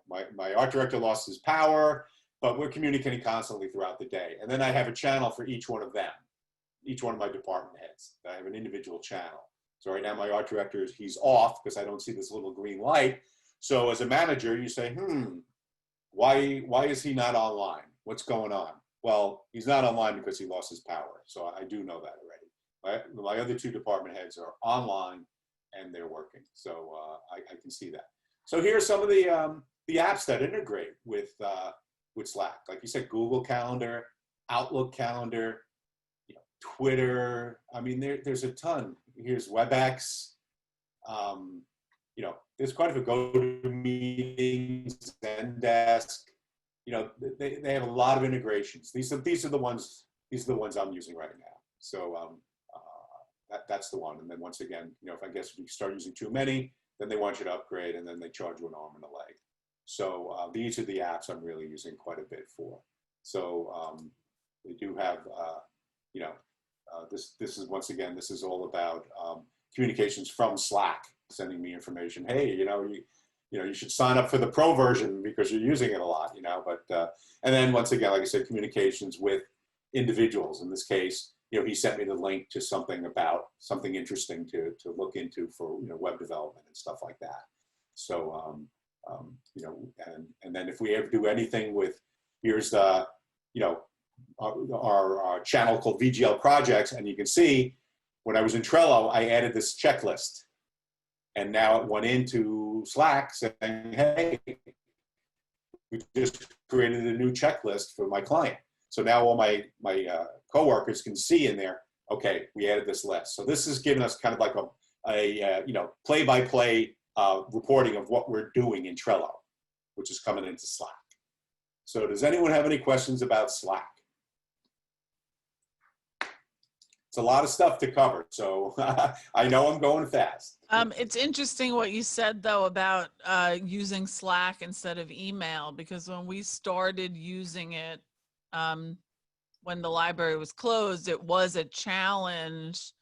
my art director lost his power, but we're communicating constantly throughout the day. And then I have a channel for each one of them, each one of my department heads. I have an individual channel. So right now my art director, he's off because I don't see this little green light. So as a manager, you say, why is he not online? What's going on? Well, he's not online because he lost his power. So I do know that already. My other two department heads are online and they're working. So I can see that. So here's some of the apps that integrate with Slack. Like you said, Google Calendar, Outlook Calendar, Twitter. I mean, there's a ton. Here's WebEx. There's quite a few GoToMeetings, Zendesk. They have a lot of integrations. These are the ones I'm using right now. So that's the one. And then once again, if you start using too many, then they want you to upgrade, and then they charge you an arm and a leg. So these are the apps I'm really using quite a bit for. So they do have, this is once again, this is all about communications from Slack, sending me information. Hey, you should sign up for the pro version because you're using it a lot, and then once again, like I said, communications with individuals. In this case, he sent me the link to something interesting to look into for, web development and stuff like that. So, and then if we ever do anything with, here's the, our channel called VGL Projects, and you can see when I was in Trello, I added this checklist. And now it went into Slack saying, hey, we just created a new checklist for my client. So now all my coworkers can see in there, okay, we added this list. So this is giving us kind of like a play-by-play reporting of what we're doing in Trello, which is coming into Slack. So does anyone have any questions about Slack? It's a lot of stuff to cover, so I know I'm going fast. It's interesting what you said, though, about using Slack instead of email, because when we started using it, when the library was closed, it was a challenge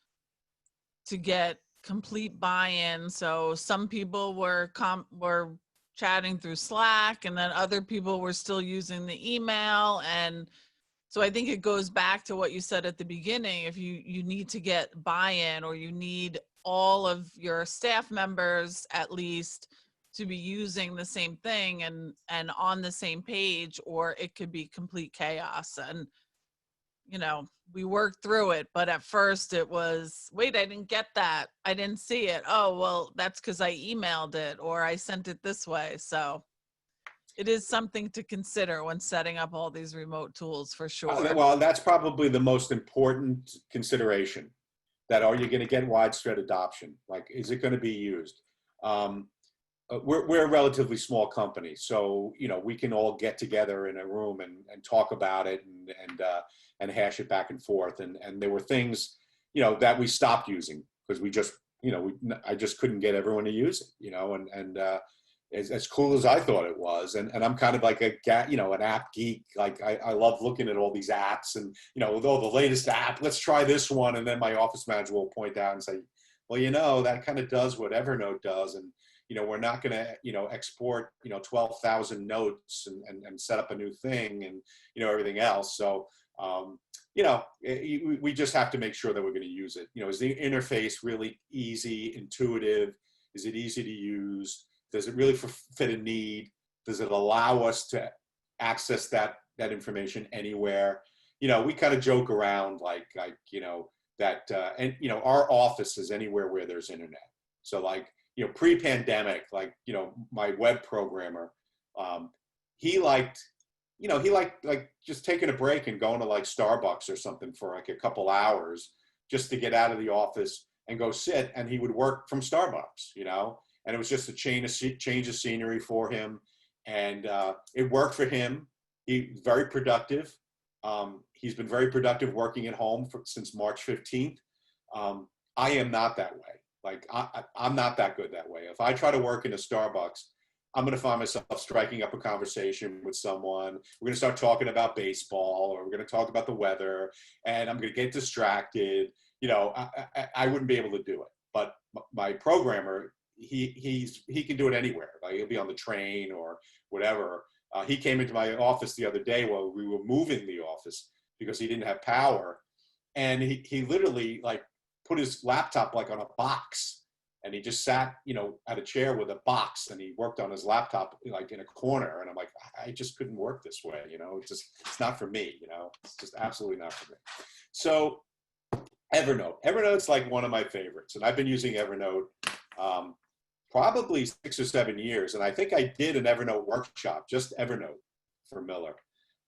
to get complete buy-in. So some people were chatting through Slack, and then other people were still using the email. And so I think it goes back to what you said at the beginning. If you need to get buy-in, or you need all of your staff members at least to be using the same thing and on the same page, or it could be complete chaos. And we worked through it, but at first it was, wait, I didn't get that. I didn't see it. Oh, well, that's because I emailed it or I sent it this way. So it is something to consider when setting up all these remote tools, for sure. Well, that's probably the most important consideration. That are you going to get widespread adoption? Like, is it going to be used? Um, we're a relatively small company, so we can all get together in a room and talk about it and hash it back and forth. And there were things that we stopped using because we just I just couldn't get everyone to use it. And as cool as I thought it was, and I'm kind of like an app geek. Like I love looking at all these apps and with all the latest app. Let's try this one, and then my office manager will point out and say, well, that kind of does what Evernote does, and we're not going to, export, 12,000 notes and set up a new thing and, everything else. So, we just have to make sure that we're going to use it. Is the interface really easy, intuitive? Is it easy to use? Does it really fit a need? Does it allow us to access that information anywhere? We kind of joke around that, our office is anywhere where there's internet. So pre-pandemic, my web programmer, he liked just taking a break and going to Starbucks or something for a couple hours just to get out of the office and go sit, and he would work from Starbucks, and it was just a change of scenery for him. And it worked for him. He's very productive. He's been very productive working at home since March 15th. I am not that way. I'm not that good that way. If I try to work in a Starbucks, I'm going to find myself striking up a conversation with someone. We're going to start talking about baseball, or we're going to talk about the weather, and I'm going to get distracted. I wouldn't be able to do it. But my programmer, he can do it anywhere. He'll be on the train or whatever. He came into my office the other day while we were moving the office because he didn't have power, and he literally put his laptop on a box, and he just sat at a chair with a box, and he worked on his laptop in a corner. And I'm like, I just couldn't work this way. It's not for me. It's just absolutely not for me. So Evernote's one of my favorites, and I've been using Evernote probably 6 or 7 years. And I think I did an Evernote workshop, just Evernote for Miller.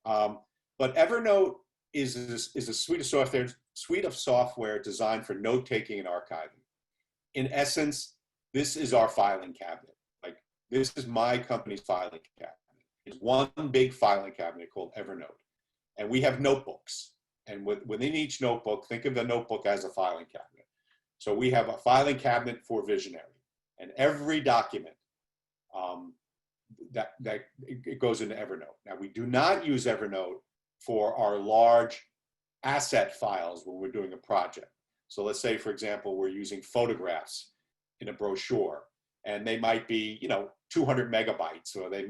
But Evernote is a suite of software designed for note-taking and archiving. In essence, this is our filing cabinet. This is my company's filing cabinet. It's one big filing cabinet called Evernote. And we have notebooks. And within each notebook, think of the notebook as a filing cabinet. So we have a filing cabinet for Visionary. And every document that it goes into Evernote. Now, we do not use Evernote for our large asset files when we're doing a project. So let's say, for example, we're using photographs in a brochure, and they might be, 200 megabytes, or they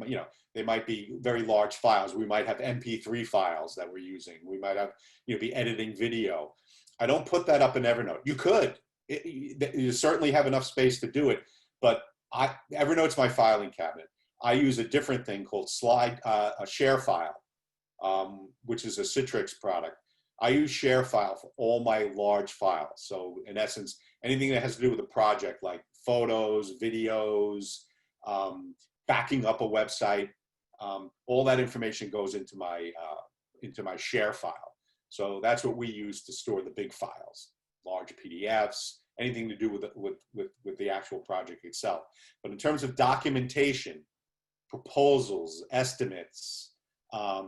might be very large files. We might have MP3 files that we're using. We might have, be editing video. I don't put that up in Evernote. You could. You certainly have enough space to do it, but Evernote's my filing cabinet. I use a different thing called a share file, which is a Citrix product. I use ShareFile for all my large files. So in essence, anything that has to do with a project, like photos, videos, backing up a website, all that information goes into my ShareFile. So that's what we use to store the big files, large PDFs, anything to do with the actual project itself. But in terms of documentation, proposals, estimates, I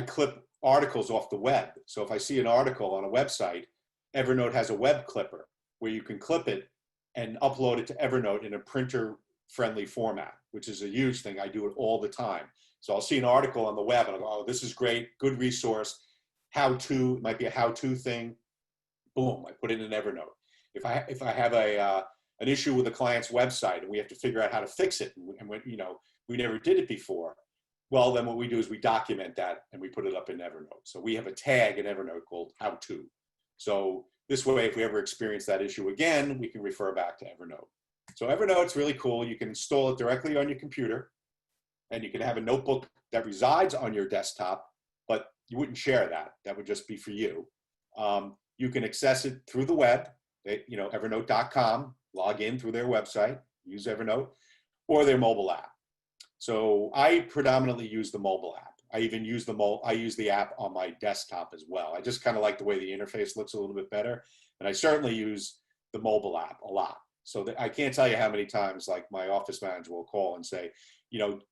clip articles off the web. So if I see an article on a website, Evernote has a web clipper where you can clip it and upload it to Evernote in a printer-friendly format, which is a huge thing. I do it all the time. So I'll see an article on the web and I'll go, oh, this is great, good resource, how-to, it might be a how-to thing. Boom, I put it in Evernote. If I have an issue with a client's website and we have to figure out how to fix it, and we never did it before, well, then what we do is we document that and we put it up in Evernote. So we have a tag in Evernote called how to. So this way, if we ever experience that issue again, we can refer back to Evernote. So Evernote's really cool. You can install it directly on your computer, and you can have a notebook that resides on your desktop, but you wouldn't share that. That would just be for you. You can access it through the web, evernote.com, log in through their website, use Evernote, or their mobile app. So I predominantly use the mobile app. I even use the app on my desktop as well. I just kind of like the way the interface looks a little bit better. And I certainly use the mobile app a lot. So I can't tell you how many times like my office manager will call and say,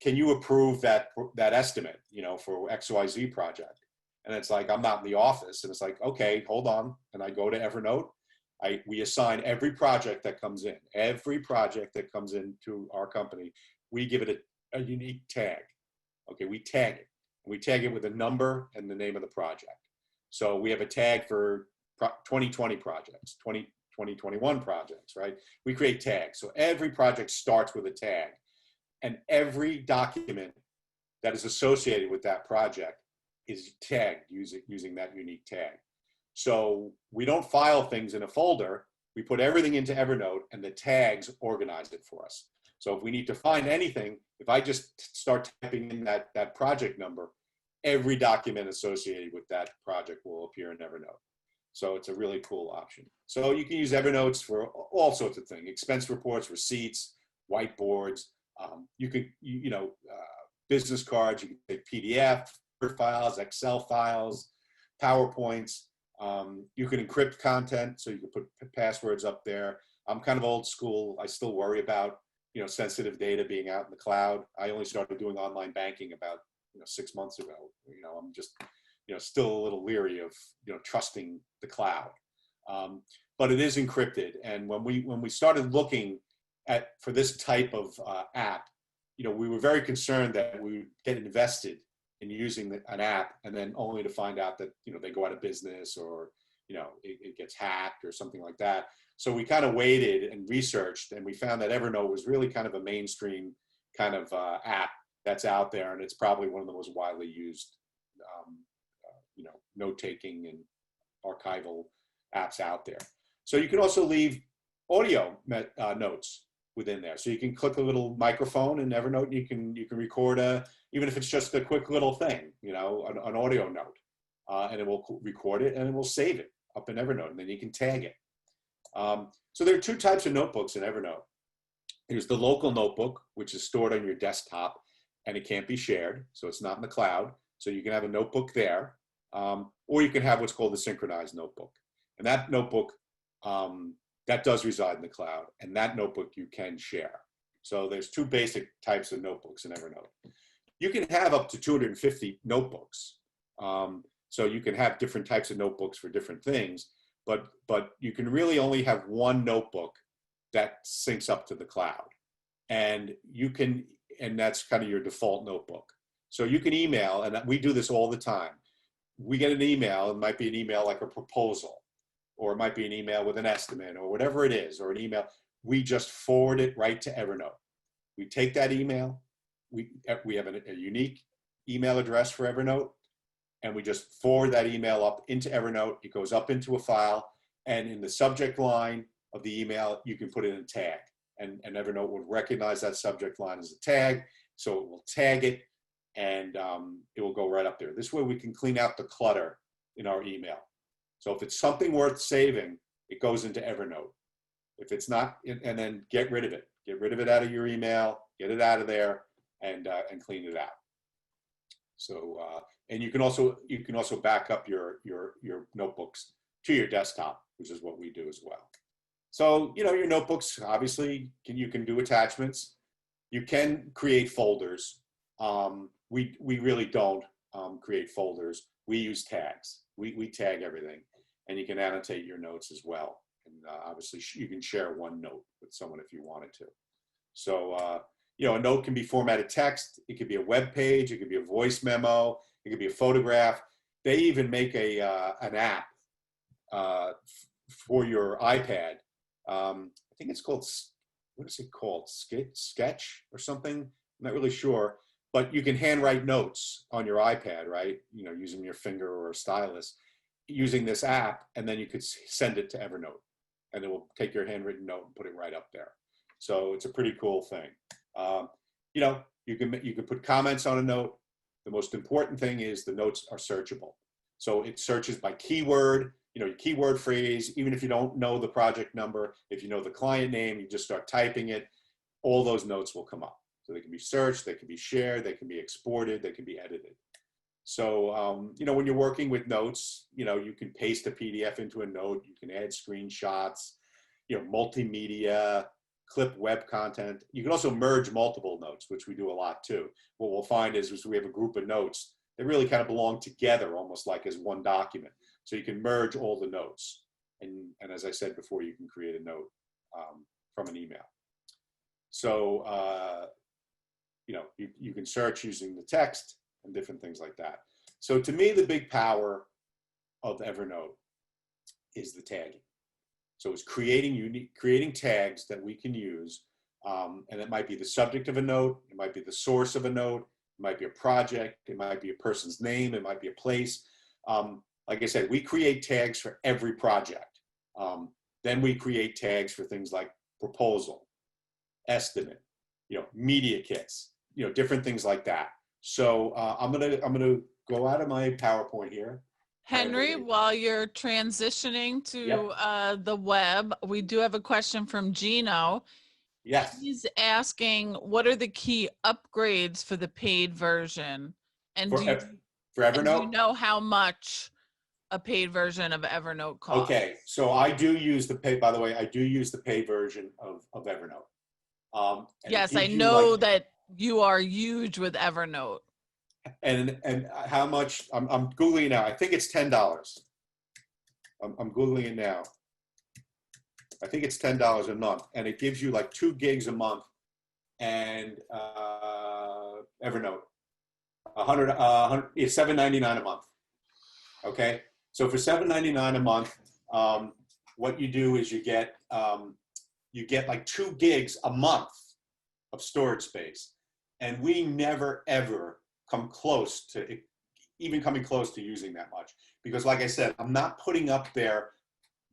can you approve that estimate, for XYZ project? And it's like, I'm not in the office. And it's like, okay, hold on. And I go to Evernote. We assign every project that comes in, to our company. We give it a unique tag. Okay, we tag it. We tag it with a number and the name of the project. So we have a tag for 2020 projects, 2021 projects, right? We create tags. So every project starts with a tag. And every document that is associated with that project is tagged using that unique tag. So we don't file things in a folder. We put everything into Evernote, and the tags organize it for us. So if we need to find anything, if I just start typing in that project number, every document associated with that project will appear in Evernote. So it's a really cool option. So you can use Evernotes for all sorts of things: expense reports, receipts, whiteboards. You could, business cards. You can take PDF files, Excel files, PowerPoints. You can encrypt content, so you can put passwords up there. I'm kind of old school. I still worry about sensitive data being out in the cloud. I only started doing online banking about 6 months ago. I'm just still a little leery of trusting the cloud. But it is encrypted, and when we started looking for this type of app, we were very concerned that we would get invested in using an app and then only to find out that they go out of business, or it gets hacked or something like that. So we kind of waited and researched, and we found that Evernote was really kind of a mainstream kind of app that's out there, and it's probably one of the most widely used note-taking and archival apps out there. So you can also leave audio notes within there. So you can click a little microphone in Evernote, and you can record even if it's just a quick little thing, an audio note, and it will record it and it will save it up in Evernote, and then you can tag it. So there are two types of notebooks in Evernote. There's the local notebook, which is stored on your desktop, and it can't be shared, so it's not in the cloud. So you can have a notebook there, or you can have what's called the synchronized notebook. And that notebook, that does reside in the cloud, and that notebook you can share. So there's two basic types of notebooks in Evernote. You can have up to 250 notebooks. So you can have different types of notebooks for different things, but you can really only have one notebook that syncs up to the cloud. And that's kind of your default notebook. So you can email, and we do this all the time. We get an email, it might be an email like a proposal, or it might be an email with an estimate, or whatever it is, or an email. We just forward it right to Evernote. We take that email, we have a unique email address for Evernote, and we just forward that email up into Evernote. It goes up into a file, and in the subject line of the email, you can put in a tag, and Evernote will recognize that subject line as a tag, so it will tag it, and it will go right up there. This way we can clean out the clutter in our email. So if it's something worth saving, it goes into Evernote. If it's not, and then get rid of it. Get rid of it out of your email, get it out of there, and clean it out. So, and you can also back up your notebooks to your desktop, which is what we do as well. So, your notebooks, obviously, you can do attachments. You can create folders. We really don't create folders. We use tags. We tag everything, and you can annotate your notes as well. And obviously, you can share one note with someone if you wanted to. So, a note can be formatted text. It could be a web page. It could be a voice memo. It could be a photograph. They even make an app for your iPad. I think it's called, what is it called? Sketch or something? I'm not really sure. But you can handwrite notes on your iPad, right? Using your finger or a stylus, using this app, and then you could send it to Evernote, and it will take your handwritten note and put it right up there. So it's a pretty cool thing. You know, you can put comments on a note. The most important thing is the notes are searchable. So it searches by keyword, you know, your keyword phrase, even if you don't know the project number, if you know the client name, you just start typing it, all those notes will come up. So they can be searched, they can be shared, they can be exported, they can be edited. So, you know, when you're working with notes, you know, you can paste a PDF into a note, you can add screenshots, you know, multimedia, clip web content. You can also merge multiple notes, which we do a lot too. What we'll find is we have a group of notes that really kind of belong together, almost like as one document. So you can merge all the notes. And as I said before, you can create a note from an email. So, you know, you can search using the text and different things like that. So to me, the big power of Evernote is the tagging. So it's creating tags that we can use. And it might be the subject of a note, it might be the source of a note, it might be a project, it might be a person's name, it might be a place. Like I said, we create tags for every project. Then we create tags for things like proposal, estimate, you know, media kits, you know, different things like that. So I'm gonna go out of my PowerPoint here. Henry, while you're transitioning to the web, we do have a question from Gino. Yes. He's asking, what are the key upgrades for the paid version? And For and do Evernote? you know how much a paid version of Evernote costs? Okay, so I do use the paid, by the way, I do use the paid version of Evernote. Yes, I know that you are huge with Evernote. And how much, I'm Googling it now. I think it's $10. I'm Googling it now. I think it's $10 a month, and it gives you like 2 gigs a month, and Evernote, it's $7.99 a month. Okay, so for $7.99 a month, what you do is you get like 2 gigs a month of storage space, and we never ever come close to it, even coming close to using that much, because like I said, I'm not putting up there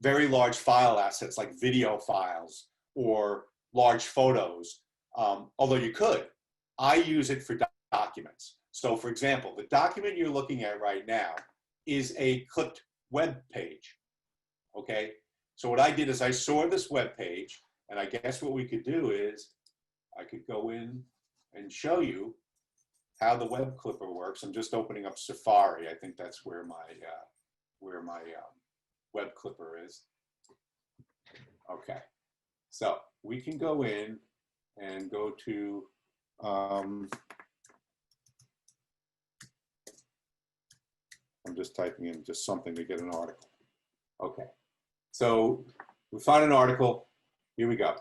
very large file assets like video files or large photos, although you could. I use it for documents. So for example, the document you're looking at right now is a clipped web page, okay? So what I did is I saw this web page, and I guess what we could do is I could go in and show you how the web clipper works. I'm just opening up Safari. I think that's where my web clipper is. Okay, so we can go in and go to I'm just typing in just something to get an article. Okay, so we find an article. Here we go.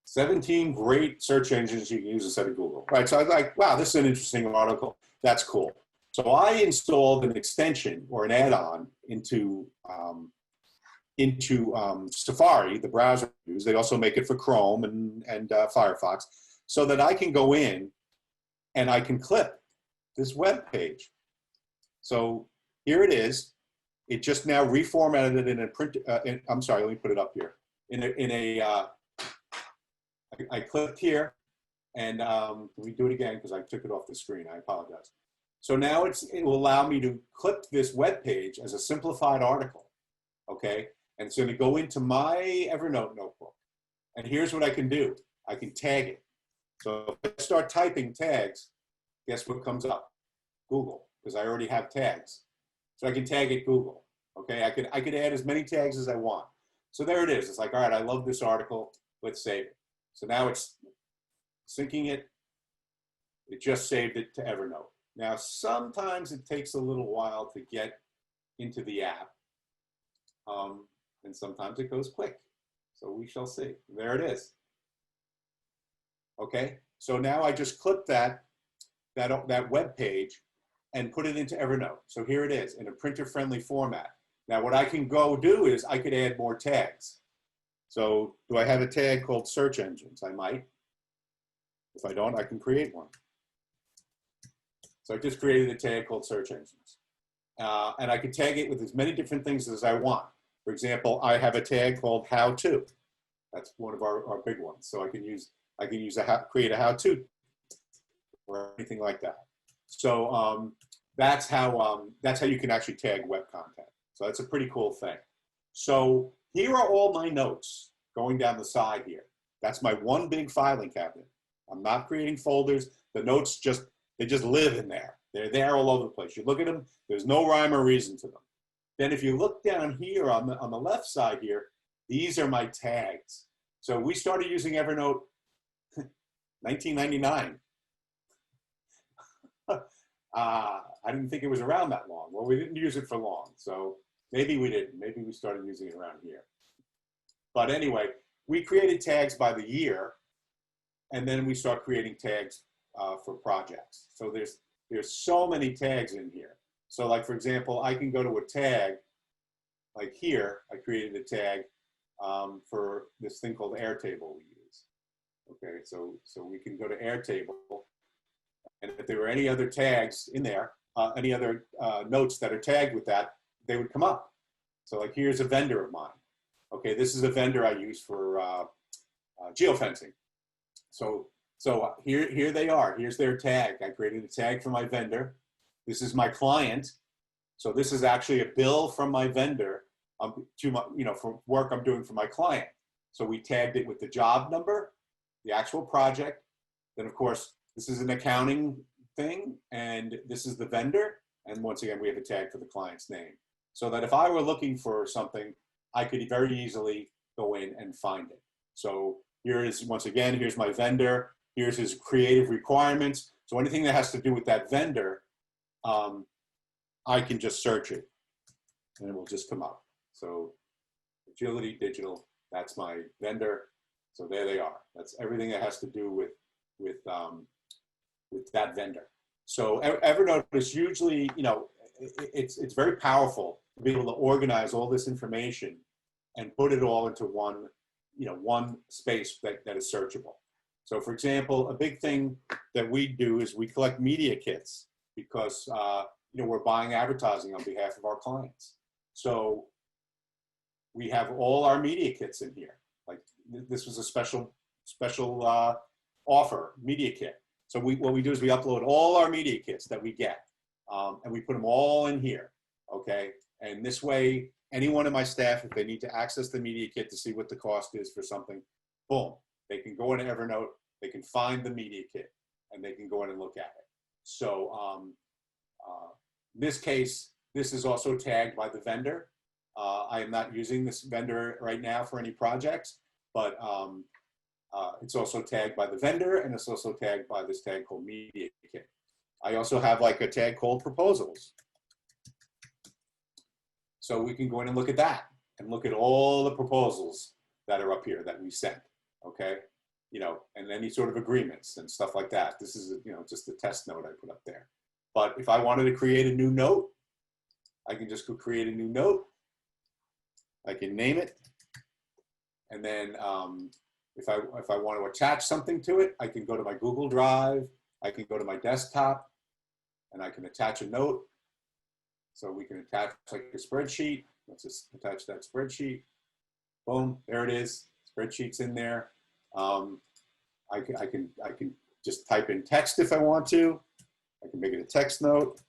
17 great search engines you can use instead of Google. Right, so I was like, wow, this is an interesting article. That's cool. So I installed an extension or an add-on into Safari, the browser I use. They also make it for Chrome and Firefox, so that I can go in and I can clip this web page. So here it is. It just now reformatted it in a print. I'm sorry, let me put it up here. I clicked here, and let me do it again because I took it off the screen. I apologize. So now it will allow me to clip this web page as a simplified article, okay? And it's going to go into my Evernote notebook. And here's what I can do. I can tag it. So if I start typing tags, guess what comes up? Google, because I already have tags. So I can tag it Google, okay? I could add as many tags as I want. So there it is. It's like, all right, I love this article. Let's save it. So now it's syncing it. It just saved it to Evernote. Now, sometimes it takes a little while to get into the app, and sometimes it goes quick. So we shall see. There it is. Okay, so now I just clipped that web page and put it into Evernote. So here it is in a printer-friendly format. Now, what I can go do is I could add more tags. So do I have a tag called search engines? I might. If I don't, I can create one. So I just created a tag called search engines. And I can tag it with as many different things as I want. For example, I have a tag called how to. That's one of our big ones. So I can use create a how-to or anything like that. So that's how you can actually tag web content. So that's a pretty cool thing. So here are all my notes going down the side here. That's my one big filing cabinet. I'm not creating folders. The notes just live in there. They're there all over the place. You look at them, there's no rhyme or reason to them. Then if you look down here on the left side here, these are my tags. So we started using Evernote 1999. I didn't think it was around that long. Well, we didn't use it for long. So maybe we didn't. Maybe we started using it around here. But anyway, we created tags by the year, and then we start creating tags for projects. So there's so many tags in here. So like, for example, I can go to a tag, like here, I created a tag for this thing called Airtable we use. Okay, so we can go to Airtable, and if there were any other tags in there, any other notes that are tagged with that, they would come up. So like, here's a vendor of mine. Okay, this is a vendor I use for geofencing. So here they are. Here's their tag. I created a tag for my vendor. This is my client. So this is actually a bill from my vendor to my, for work I'm doing for my client. So we tagged it with the job number, the actual project. Then of course, this is an accounting thing, and this is the vendor. And once again, we have a tag for the client's name. So that if I were looking for something, I could very easily go in and find it. So here is, once again, here's my vendor. Here's his creative requirements. So anything that has to do with that vendor, I can just search it and it will just come up. So Agility Digital, that's my vendor. So there they are. That's everything that has to do with that vendor. So Evernote is usually, it's very powerful to be able to organize all this information and put it all into one, one space that is searchable. So for example, a big thing that we do is we collect media kits because, we're buying advertising on behalf of our clients. So we have all our media kits in here. Like this was a special offer, media kit. So what we do is we upload all our media kits that we get, and we put them all in here, okay? And this way, anyone in my staff, if they need to access the media kit to see what the cost is for something, boom, they can go into Evernote, they can find the media kit, and they can go in and look at it. So in this case, this is also tagged by the vendor. I am not using this vendor right now for any projects, but it's also tagged by the vendor, and it's also tagged by this tag called Media Kit. I also have like a tag called Proposals. So we can go in and look at that and look at all the proposals that are up here that we sent, okay? And any sort of agreements and stuff like that. This is, just a test note I put up there. But if I wanted to create a new note, I can just go create a new note. I can name it. And then if I want to attach something to it, I can go to my Google Drive. I can go to my desktop, and I can attach a note. So we can attach like a spreadsheet. Let's just attach that spreadsheet. Boom, there it is. Spreadsheet's in there. I can just type in text if I want to. I can make it a text note.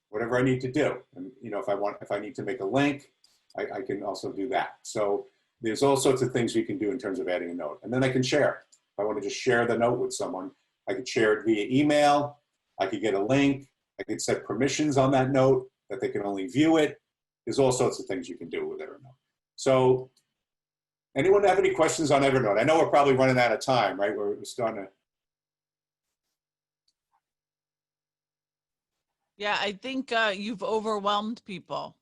Whatever I need to do. And if I need to make a link, I can also do that. So there's all sorts of things we can do in terms of adding a note. And then I can share. If I want to just share the note with someone, I could share it via email. I could get a link. I could set permissions on that note that they can only view it. There's all sorts of things you can do with Evernote. So anyone have any questions on Evernote? I know we're probably running out of time, right? We're starting to. Yeah, I think you've overwhelmed people.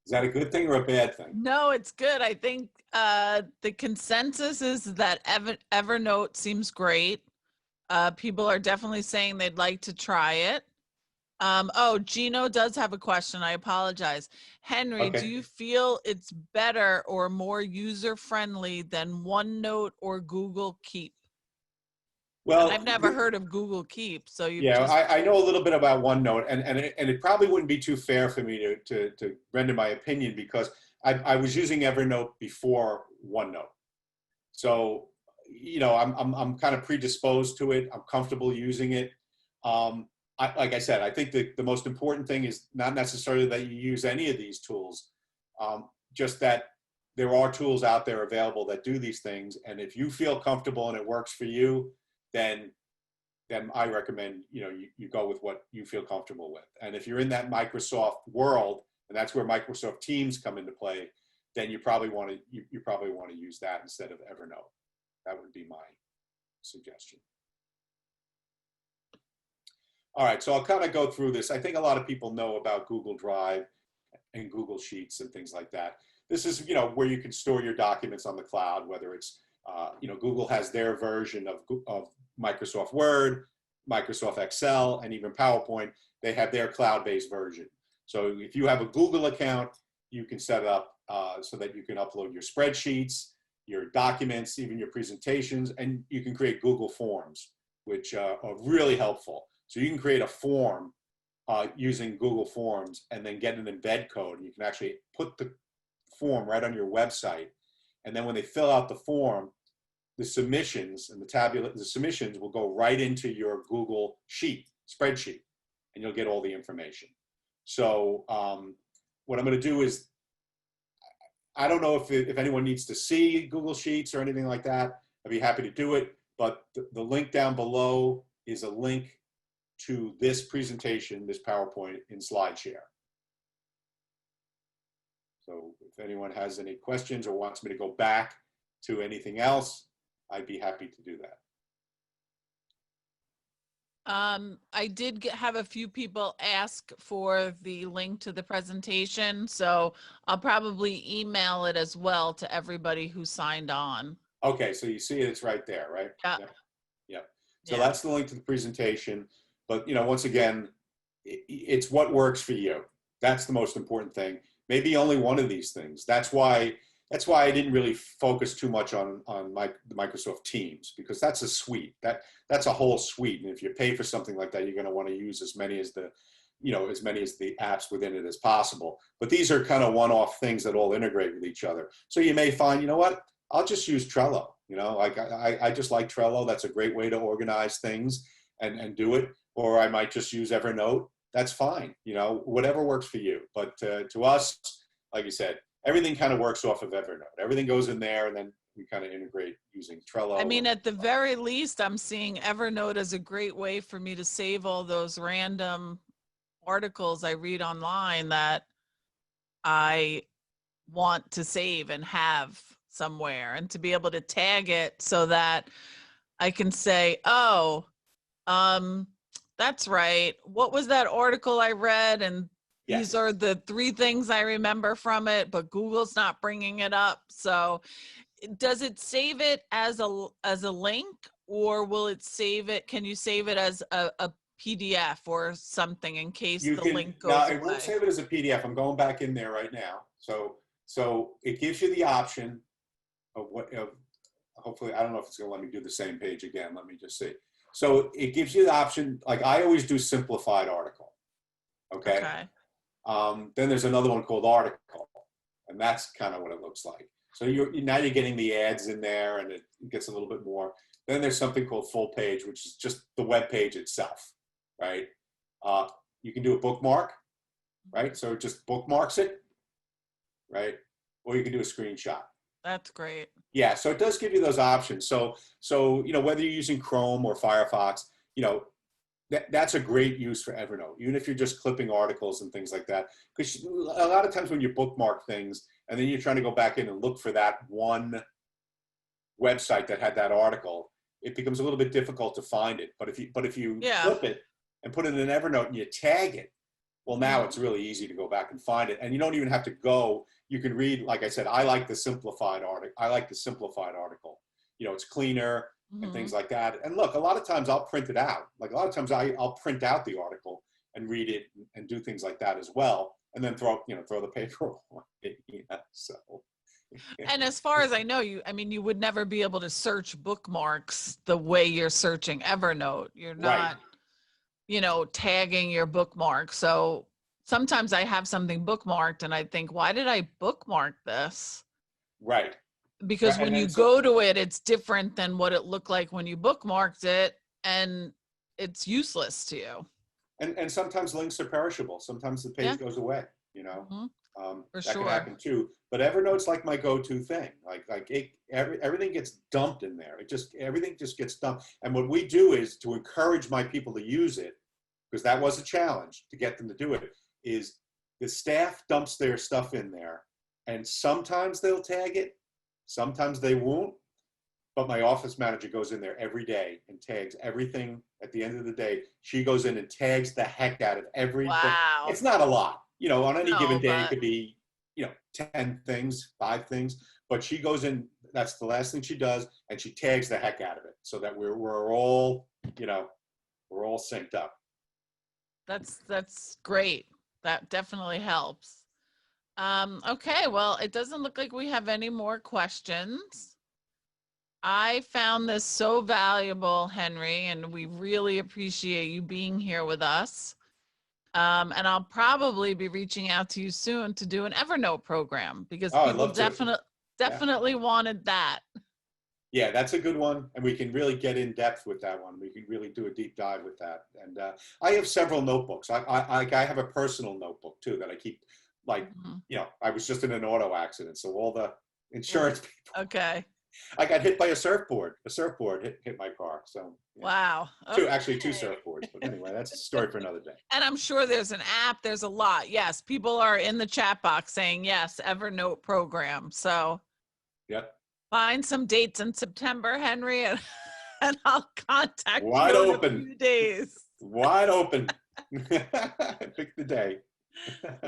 Is that a good thing or a bad thing? No, it's good. I think the consensus is that Evernote seems great. People are definitely saying they'd like to try it. Oh, Gino does have a question. I apologize. Henry, Okay. do you feel it's better or more user-friendly than OneNote or Google Keep? Well, and I've never heard of Google Keep, so you I know a little bit about OneNote, and it probably wouldn't be too fair for me to render my opinion because I was using Evernote before OneNote. So, I'm kind of predisposed to it. I'm comfortable using it. Like I said, I think the most important thing is not necessarily that you use any of these tools, just that there are tools out there available that do these things. And if you feel comfortable and it works for you, then I recommend, you go with what you feel comfortable with. And if you're in that Microsoft world, and that's where Microsoft Teams come into play, then you probably want to use that instead of Evernote. That would be my suggestion. All right, so I'll kind of go through this. I think a lot of people know about Google Drive and Google Sheets and things like that. This is, where you can store your documents on the cloud, whether it's, Google has their version of Microsoft Word, Microsoft Excel, and even PowerPoint. They have their cloud-based version. So if you have a Google account, you can set it up so that you can upload your spreadsheets, your documents, even your presentations, and you can create Google Forms, which are really helpful. So you can create a form using Google Forms and then get an embed code. And you can actually put the form right on your website. And then when they fill out the form, the submissions and the submissions will go right into your Google Sheet, spreadsheet, and you'll get all the information. So what I'm going to do is, I don't know if anyone needs to see Google Sheets or anything like that. I'd be happy to do it. But the link down below is a link to this presentation, this PowerPoint in SlideShare. So if anyone has any questions or wants me to go back to anything else, I'd be happy to do that. I did have a few people ask for the link to the presentation, so I'll probably email it as well to everybody who signed on. Okay, so you see it, it's right there, right? Yeah. Yep. So that's the link to the presentation. But, once again, it's what works for you. That's the most important thing. Maybe only one of these things. That's why I didn't really focus too much on the Microsoft Teams, because that's a suite. That's a whole suite. And if you pay for something like that, you're going to want to use as many as the apps within it as possible. But these are kind of one-off things that all integrate with each other. So you may find, what, I'll just use Trello. Like I just like Trello. That's a great way to organize things and do it. Or I might just use Evernote. That's fine. Whatever works for you. But to us, like you said, everything kind of works off of Evernote. Everything goes in there, and then we kind of integrate using Trello. I mean, at the very least, I'm seeing Evernote as a great way for me to save all those random articles I read online that I want to save and have somewhere, and to be able to tag it so that I can say, oh, that's right. What was that article I read? And these are the 3 things I remember from it, but Google's not bringing it up. So does it save it as a link, or will it save it? Can you save it as a PDF or something in case the link goes away? It won't save it as a PDF. I'm going back in there right now. So it gives you the option of hopefully, I don't know if it's going to let me do the same page again. Let me just see. So it gives you the option, like I always do simplified article. Okay. Then there's another one called article, and that's kind of what it looks like. So now you're getting the ads in there, and it gets a little bit more. Then there's something called full page, which is just the web page itself, right? You can do a bookmark, right? So it just bookmarks it, right? Or you can do a screenshot. That's great. Yeah, so it does give you those options. So whether you're using Chrome or Firefox, that's a great use for Evernote, even if you're just clipping articles and things like that. Because a lot of times when you bookmark things and then you're trying to go back in and look for that one website that had that article, it becomes a little bit difficult to find it. But if you clip it and put it in Evernote and you tag it, well, now it's really easy to go back and find it. And you don't even have to go. You can read, like I said, I like the simplified article. It's cleaner and things like that. And look, a lot of times I'll print it out. Like a lot of times I'll print out the article and read it and do things like that as well. And then throw the paper away. So. And as far as I know, you would never be able to search bookmarks the way you're searching Evernote. You're not, tagging your bookmark. So sometimes I have something bookmarked and I think, why did I bookmark this? Right. because And when you then so, go to it, it's different than what it looked like when you bookmarked it, and it's useless to you. and sometimes links are perishable. Sometimes the Yeah. page goes away, you know. Mhm. For That could sure. happen too. But Evernote's like my go-to thing. Everything gets dumped in there. Everything just gets dumped. And what we do is to encourage my people to use it, because that was a challenge to get them to do it, is the staff dumps their stuff in there, and sometimes they'll tag it, sometimes they won't. But my office manager goes in there every day and tags everything. At the end of the day, she goes in and tags the heck out of everything. Wow. It's not a lot, you know, on any given No, day, it but could be, 10 things, 5 things, but she goes in, that's the last thing she does, and she tags the heck out of it so that we're all, we're all synced up. that's great. That definitely helps. Okay, well, it doesn't look like we have any more questions. I found this so valuable, Henry, and we really appreciate you being here with us. And I'll probably be reaching out to you soon to do an Evernote program because Oh, I'd people love to. Yeah. definitely wanted that. Yeah, that's a good one, and we can really get in depth with that one. We can really do a deep dive with that. And I have several notebooks. I have a personal notebook too that I keep. Like, Mhm. I was just in an auto accident, so all the insurance people. Okay. I got hit by a surfboard. A surfboard hit my car. So yeah. Wow. Two, Okay. actually two surfboards. But anyway, that's a story for another day. And I'm sure there's an app. There's a lot. Yes, people are in the chat box saying yes, Evernote program. So Yep. find some dates in September, Henry, and, and I'll contact Wide you in a open. few days. Wide open. Pick the day.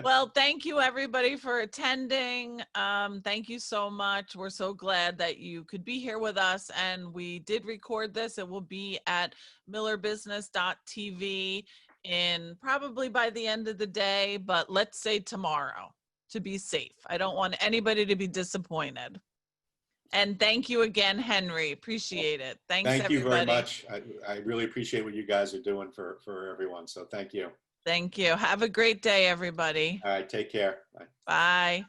Well, thank you everybody for attending. Thank you so much. We're so glad that you could be here with us, and we did record this. It will be at millerbusiness.tv in probably by the end of the day, but let's say tomorrow to be safe. I don't want anybody to be disappointed. And thank you again, Henry. Appreciate it. Thanks, Thank you very everybody. much. I really appreciate what you guys are doing for everyone. So thank you. Thank you. Have a great day, everybody. All right. Take care. Bye. Bye.